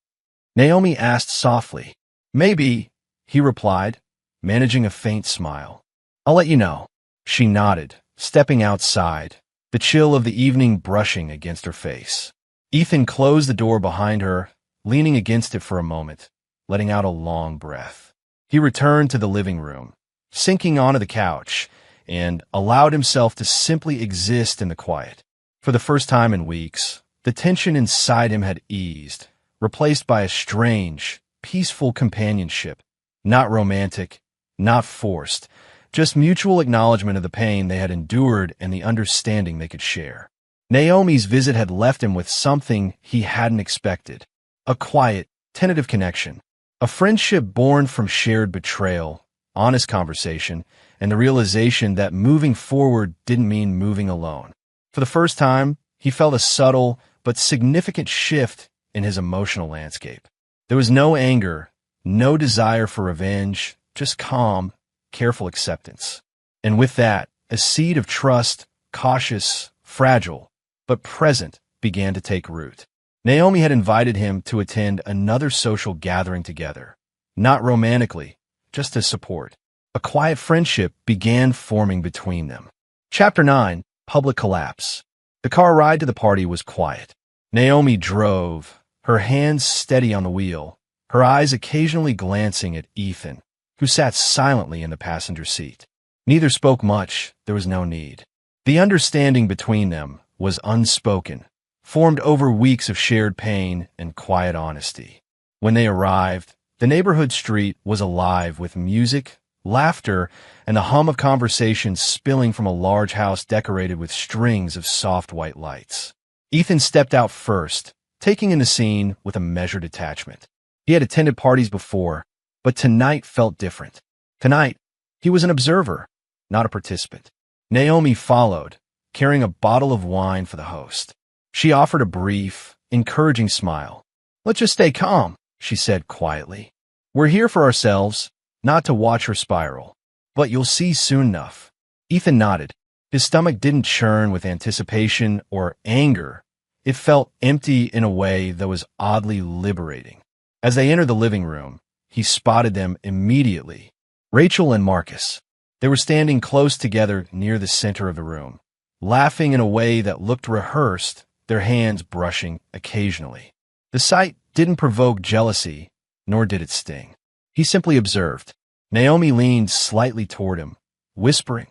Naomi asked softly. Maybe, he replied, managing a faint smile. I'll let you know. She nodded, stepping outside, the chill of the evening brushing against her face. Ethan closed the door behind her, leaning against it for a moment, letting out a long breath. He returned to the living room, sinking onto the couch, and allowed himself to simply exist in the quiet. For the first time in weeks, the tension inside him had eased, replaced by a strange, peaceful companionship, not romantic, not forced, just mutual acknowledgement of the pain they had endured and the understanding they could share. Naomi's visit had left him with something he hadn't expected, a quiet, tentative connection, a friendship born from shared betrayal, honest conversation, and the realization that moving forward didn't mean moving alone. For the first time, he felt a subtle but significant shift in his emotional landscape. There was no anger, no desire for revenge, just calm, careful acceptance. And with that, a seed of trust, cautious, fragile, but present, began to take root. Naomi had invited him to attend another social gathering together, not romantically, just as support. A quiet friendship began forming between them. Chapter 9, Public Collapse. The car ride to the party was quiet. Naomi drove, her hands steady on the wheel, her eyes occasionally glancing at Ethan, who sat silently in the passenger seat. Neither spoke much, there was no need. The understanding between them was unspoken, formed over weeks of shared pain and quiet honesty. When they arrived, the neighborhood street was alive with music, laughter, and the hum of conversation spilling from a large house decorated with strings of soft white lights. Ethan stepped out first, taking in the scene with a measured attachment. He had attended parties before, but tonight felt different. Tonight, he was an observer, not a participant. Naomi followed, carrying a bottle of wine for the host. She offered a brief, encouraging smile. "Let's just stay calm," she said quietly. "We're here for ourselves, not to watch her spiral. But you'll see soon enough." Ethan nodded. His stomach didn't churn with anticipation or anger. It felt empty in a way that was oddly liberating. As they entered the living room, he spotted them immediately. Rachel and Marcus. They were standing close together near the center of the room, laughing in a way that looked rehearsed, their hands brushing occasionally. The sight didn't provoke jealousy, nor did it sting. He simply observed. Naomi leaned slightly toward him, whispering,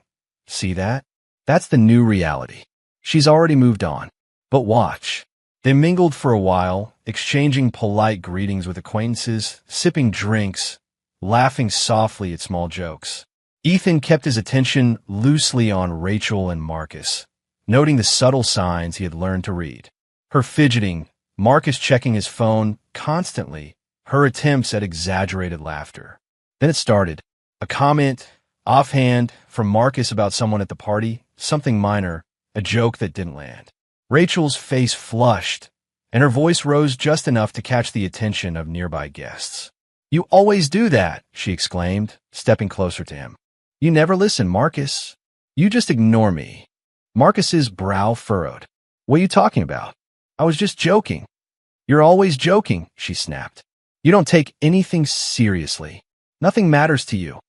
"See that? That's the new reality. She's already moved on. But watch." They mingled for a while, exchanging polite greetings with acquaintances, sipping drinks, laughing softly at small jokes. Ethan kept his attention loosely on Rachel and Marcus, noting the subtle signs he had learned to read. Her fidgeting, Marcus checking his phone constantly, her attempts at exaggerated laughter. Then it started. A comment, offhand, from Marcus about someone at the party, something minor, a joke that didn't land. Rachel's face flushed, and her voice rose just enough to catch the attention of nearby guests. "You always do that," she exclaimed, stepping closer to him. "You never listen, Marcus. You just ignore me." Marcus's brow furrowed. "What are you talking about? I was just joking." "You're always joking," she snapped. "You don't take anything seriously. Nothing matters to you."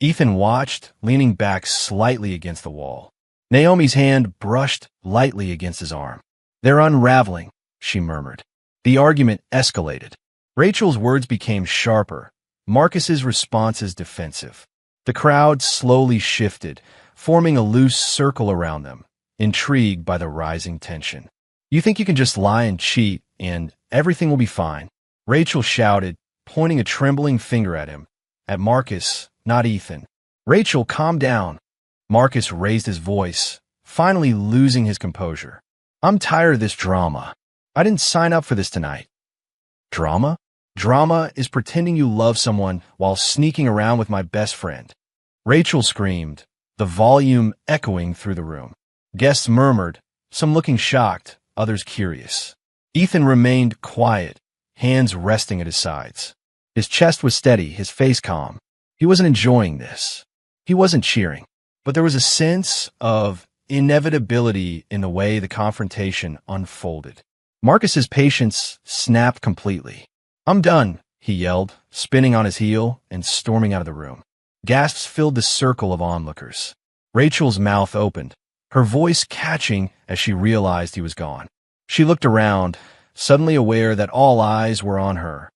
Ethan watched, leaning back slightly against the wall. Naomi's hand brushed lightly against his arm. "They're unraveling," she murmured. The argument escalated. Rachel's words became sharper, Marcus's responses defensive. The crowd slowly shifted, forming a loose circle around them, intrigued by the rising tension. "You think you can just lie and cheat, and everything will be fine?" Rachel shouted, pointing a trembling finger at him. At Marcus, not Ethan. "Rachel, calm down." Marcus raised his voice, finally losing his composure. "I'm tired of this drama. I didn't sign up for this tonight." "Drama? Drama is pretending you love someone while sneaking around with my best friend." Rachel screamed, the volume echoing through the room. Guests murmured, some looking shocked, others curious. Ethan remained quiet, hands resting at his sides. His chest was steady, his face calm. He wasn't enjoying this. He wasn't cheering. But there was a sense of inevitability in the way the confrontation unfolded. Marcus's patience snapped completely. "I'm done," he yelled, spinning on his heel and storming out of the room. Gasps filled the circle of onlookers. Rachel's mouth opened, her voice catching as she realized he was gone. She looked around, suddenly aware that all eyes were on her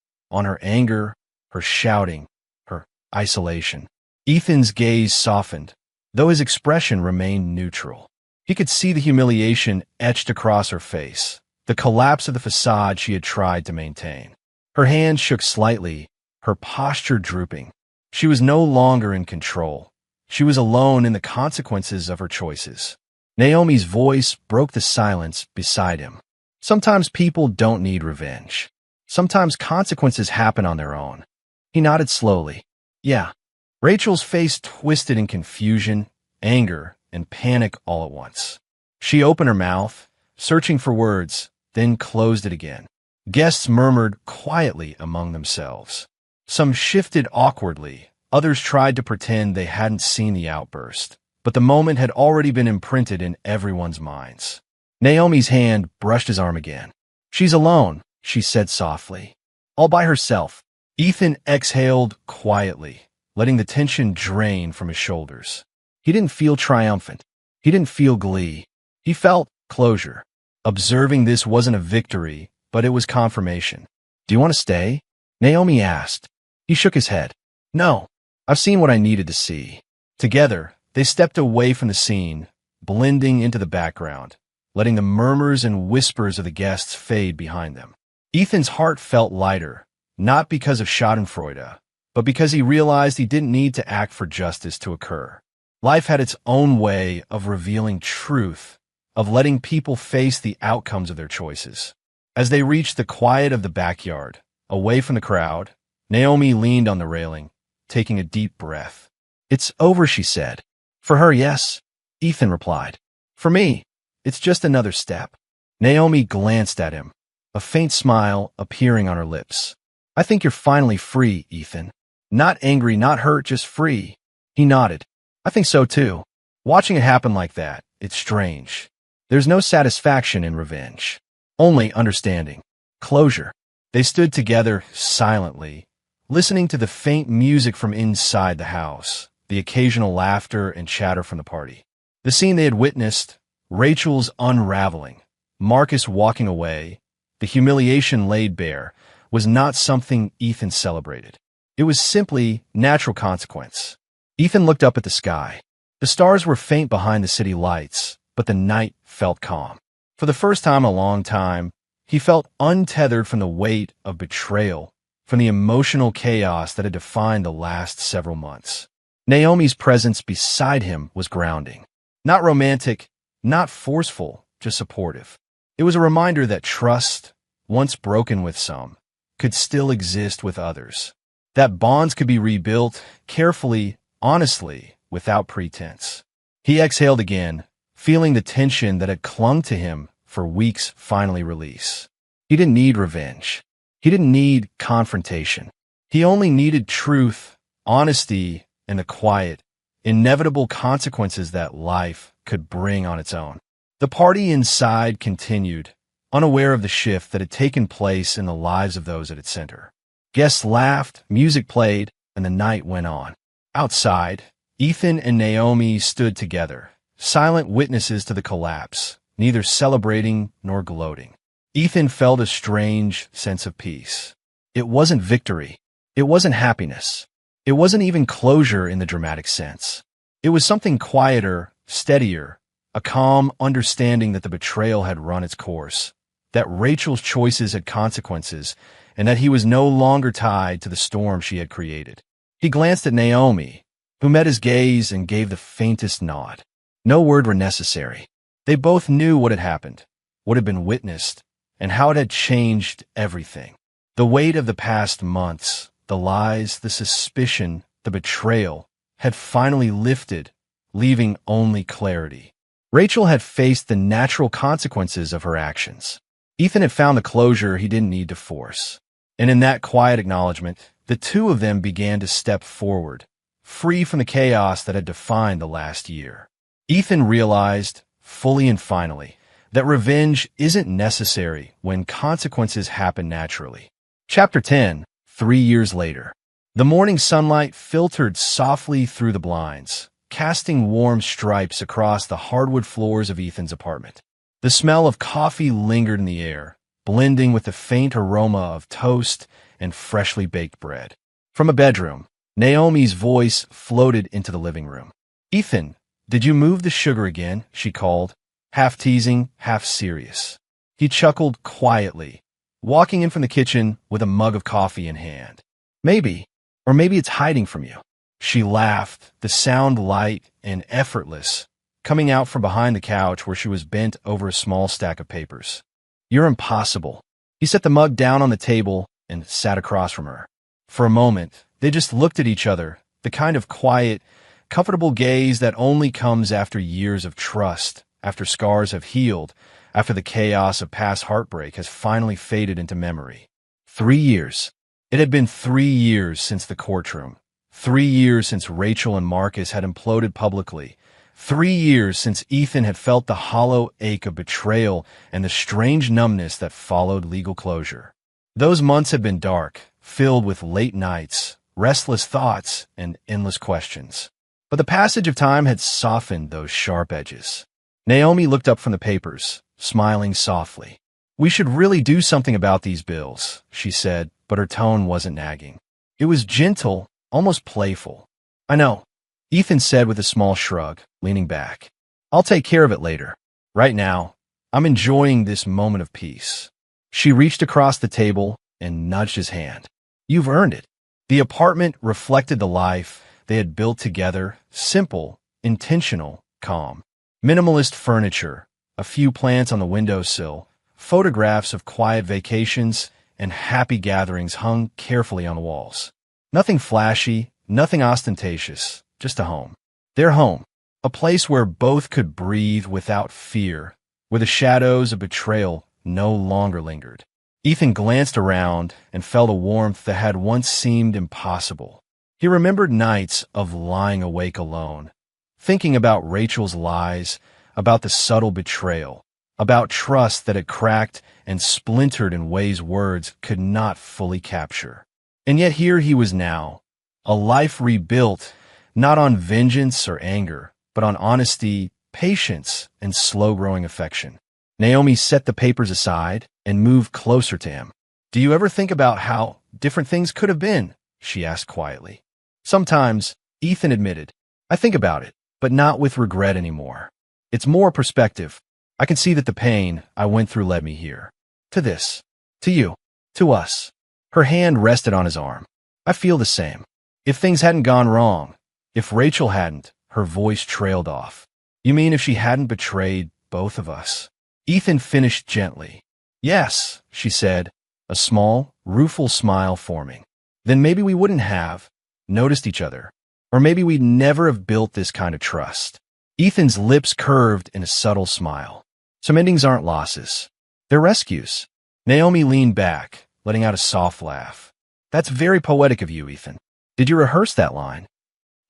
anger, her shouting, her isolation. Ethan's gaze softened, though his expression remained neutral. He could see the humiliation etched across her face, the collapse of the facade she had tried to maintain. Her hands shook slightly, her posture drooping. She was no longer in control. She was alone in the consequences of her choices. Naomi's voice broke the silence beside him. "Sometimes people don't need revenge. Sometimes consequences happen on their own." He nodded slowly. "Yeah." Rachel's face twisted in confusion, anger, and panic all at once. She opened her mouth, searching for words, then closed it again. Guests murmured quietly among themselves. Some shifted awkwardly, others tried to pretend they hadn't seen the outburst, but the moment had already been imprinted in everyone's minds. Naomi's hand brushed his arm again. "She's alone," she said softly. "All by herself." Ethan exhaled quietly, letting the tension drain from his shoulders. He didn't feel triumphant. He didn't feel glee. He felt closure. Observing this wasn't a victory, but it was confirmation. "Do you want to stay?" Naomi asked. He shook his head. No, I've seen what I needed to see. Together, they stepped away from the scene, blending into the background, letting the murmurs and whispers of the guests fade behind them. Ethan's heart felt lighter, not because of schadenfreude, but because he realized he didn't need to act for justice to occur. Life had its own way of revealing truth, of letting people face the outcomes of their choices. As they reached the quiet of the backyard, away from the crowd, Naomi leaned on the railing, taking a deep breath. It's over, she said. For her, yes, Ethan replied. For me, it's just another step. Naomi glanced at him, a faint smile appearing on her lips. I think you're finally free, Ethan. Not angry, not hurt, just free. He nodded. I think so too. Watching it happen like that, it's strange. There's no satisfaction in revenge. Only understanding. Closure. They stood together silently, listening to the faint music from inside the house, the occasional laughter and chatter from the party. The scene they had witnessed, Rachel's unraveling, Marcus walking away, the humiliation laid bare, was not something Ethan celebrated. It was simply natural consequence. Ethan looked up at the sky. The stars were faint behind the city lights, but the night felt calm. For the first time in a long time, he felt untethered from the weight of betrayal, from the emotional chaos that had defined the last several months. Naomi's presence beside him was grounding. Not romantic, not forceful, just supportive. It was a reminder that trust, once broken with some, could still exist with others. That bonds could be rebuilt carefully, honestly, without pretense. He exhaled again, feeling the tension that had clung to him for weeks finally release. He didn't need revenge. He didn't need confrontation. He only needed truth, honesty, and the quiet, inevitable consequences that life could bring on its own. The party inside continued, unaware of the shift that had taken place in the lives of those at its center. Guests laughed, music played, and the night went on. Outside, Ethan and Naomi stood together, silent witnesses to the collapse, neither celebrating nor gloating. Ethan felt a strange sense of peace. It wasn't victory. It wasn't happiness. It wasn't even closure in the dramatic sense. It was something quieter, steadier, a calm understanding that the betrayal had run its course, that Rachel's choices had consequences, and that he was no longer tied to the storm she had created. He glanced at Naomi, who met his gaze and gave the faintest nod. No word were necessary. They both knew what had happened, what had been witnessed, and how it had changed everything. The weight of the past months, the lies, the suspicion, the betrayal, had finally lifted, leaving only clarity. Rachel had faced the natural consequences of her actions. Ethan had found the closure he didn't need to force. And in that quiet acknowledgement, the two of them began to step forward, free from the chaos that had defined the last year. Ethan realized, fully and finally, that revenge isn't necessary when consequences happen naturally. Chapter 10, 3 years later. The morning sunlight filtered softly through the blinds, casting warm stripes across the hardwood floors of Ethan's apartment. The smell of coffee lingered in the air, blending with the faint aroma of toast and freshly baked bread. From a bedroom, Naomi's voice floated into the living room. Ethan, did you move the sugar again? She called, half teasing, half serious. He chuckled quietly, walking in from the kitchen with a mug of coffee in hand. Maybe, or maybe it's hiding from you. She laughed, the sound light and effortless, coming out from behind the couch where she was bent over a small stack of papers. You're impossible. He set the mug down on the table and sat across from her. For a moment, they just looked at each other, the kind of quiet, comfortable gaze that only comes after years of trust, after scars have healed, after the chaos of past heartbreak has finally faded into memory. 3 years. It had been 3 years since the courtroom. 3 years since Rachel and Marcus had imploded publicly. 3 years since Ethan had felt the hollow ache of betrayal and the strange numbness that followed legal closure. Those months had been dark, filled with late nights, restless thoughts, and endless questions. But the passage of time had softened those sharp edges. Naomi looked up from the papers, smiling softly. We should really do something about these bills, she said, but her tone wasn't nagging. It was gentle, almost playful. "I know," Ethan said with a small shrug, leaning back. "I'll take care of it later. Right now, I'm enjoying this moment of peace." She reached across the table and nudged his hand. "You've earned it." The apartment reflected the life they had built together, simple, intentional, calm. Minimalist furniture, a few plants on the windowsill, photographs of quiet vacations, and happy gatherings hung carefully on the walls. Nothing flashy, nothing ostentatious, just a home. Their home, a place where both could breathe without fear, where the shadows of betrayal no longer lingered. Ethan glanced around and felt a warmth that had once seemed impossible. He remembered nights of lying awake alone, thinking about Rachel's lies, about the subtle betrayal, about trust that had cracked and splintered in ways words could not fully capture. And yet here he was now, a life rebuilt, not on vengeance or anger, but on honesty, patience, and slow-growing affection. Naomi set the papers aside and moved closer to him. "Do you ever think about how different things could have been?" she asked quietly. "Sometimes," Ethan admitted. "I think about it, but not with regret anymore. It's more perspective. I can see that the pain I went through led me here. To this. To you. To us." Her hand rested on his arm. "I feel the same. If things hadn't gone wrong, if Rachel hadn't," her voice trailed off. "You mean if she hadn't betrayed both of us?" Ethan finished gently. "Yes," she said, a small, rueful smile forming. "Then maybe we wouldn't have noticed each other. Or maybe we'd never have built this kind of trust." Ethan's lips curved in a subtle smile. "Some endings aren't losses. They're rescues." Naomi leaned back, letting out a soft laugh. "That's very poetic of you, Ethan. Did you rehearse that line?"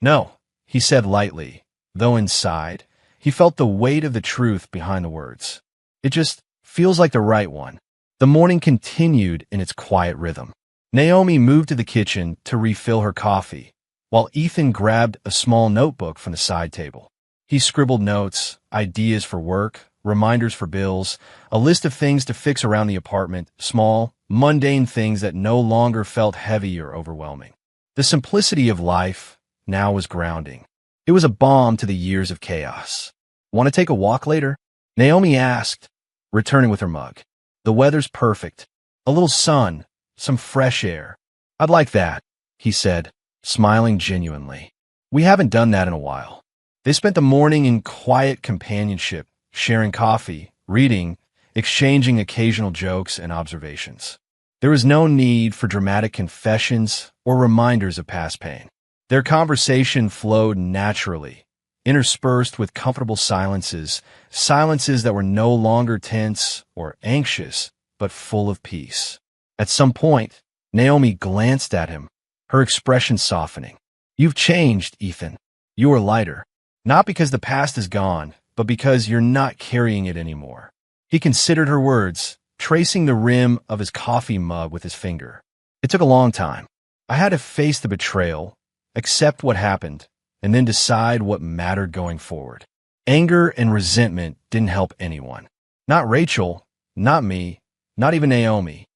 "No," he said lightly, though inside, he felt the weight of the truth behind the words. "It just feels like the right one." The morning continued in its quiet rhythm. Naomi moved to the kitchen to refill her coffee, while Ethan grabbed a small notebook from the side table. He scribbled notes, ideas for work, reminders for bills, a list of things to fix around the apartment, small, mundane things that no longer felt heavy or overwhelming. The simplicity of life now was grounding. It was a balm to the years of chaos. "Want to take a walk later?" Naomi asked, returning with her mug. "The weather's perfect. A little sun, some fresh air." "I'd like that," he said, smiling genuinely. "We haven't done that in a while." They spent the morning in quiet companionship, sharing coffee, reading, exchanging occasional jokes and observations. There was no need for dramatic confessions or reminders of past pain. Their conversation flowed naturally, interspersed with comfortable silences, silences that were no longer tense or anxious, but full of peace. At some point, Naomi glanced at him, her expression softening. "You've changed, Ethan. You are lighter. Not because the past is gone, but because you're not carrying it anymore." He considered her words, tracing the rim of his coffee mug with his finger. "It took a long time. I had to face the betrayal, accept what happened, and then decide what mattered going forward. Anger and resentment didn't help anyone. Not Rachel, not me, not even Naomi."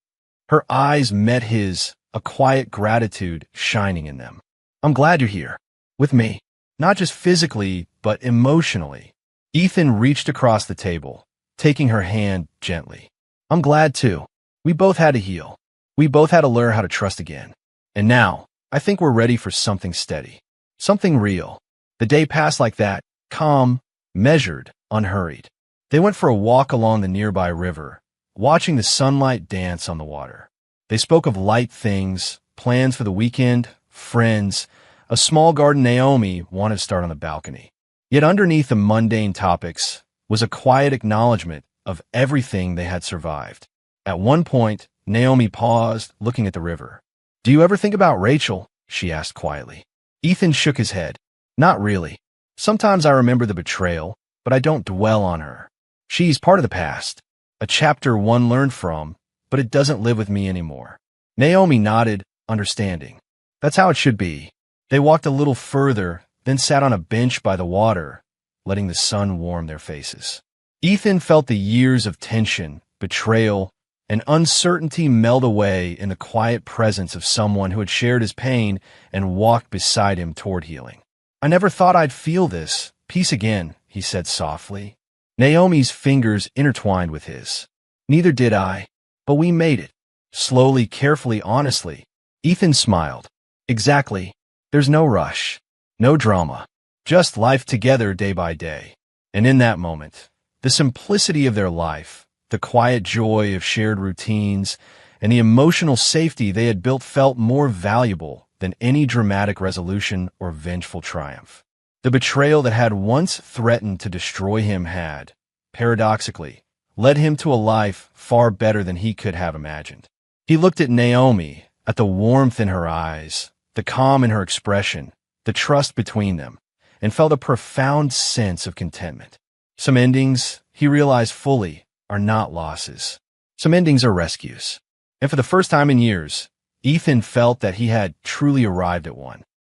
Her eyes met his, a quiet gratitude shining in them. "I'm glad you're here. With me. Not just physically, but emotionally." Ethan reached across the table, taking her hand gently. "I'm glad too. We both had to heal. We both had to learn how to trust again. And now, I think we're ready for something steady. Something real." The day passed like that, calm, measured, unhurried. They went for a walk along the nearby river, watching the sunlight dance on the water. They spoke of light things, plans for the weekend, friends, a small garden Naomi wanted to start on the balcony. Yet underneath the mundane topics was a quiet acknowledgement of everything they had survived. At one point, Naomi paused, looking at the river. "Do you ever think about Rachel?" she asked quietly. Ethan shook his head. "Not really. Sometimes I remember the betrayal, but I don't dwell on her. She's part of the past, a chapter one learned from, but it doesn't live with me anymore." Naomi nodded, understanding. "That's how it should be." They walked a little further, then sat on a bench by the water, letting the sun warm their faces. Ethan felt the years of tension, betrayal, and uncertainty melt away in the quiet presence of someone who had shared his pain and walked beside him toward healing. "I never thought I'd feel this. Peace again," he said softly. Naomi's fingers intertwined with his. "Neither did I, but we made it." Slowly, carefully, honestly. Ethan smiled. "Exactly. There's no rush, no drama, just life together day by day." And in that moment, the simplicity of their life, the quiet joy of shared routines, and the emotional safety they had built felt more valuable than any dramatic resolution or vengeful triumph. The betrayal that had once threatened to destroy him had, paradoxically, led him to a life far better than he could have imagined. He looked at Naomi, at the warmth in her eyes, the calm in her expression, the trust between them, and felt a profound sense of contentment. Some endings, he realized fully, are not losses. Some endings are rescues. And for the first time in years, Ethan felt that he had truly arrived at one.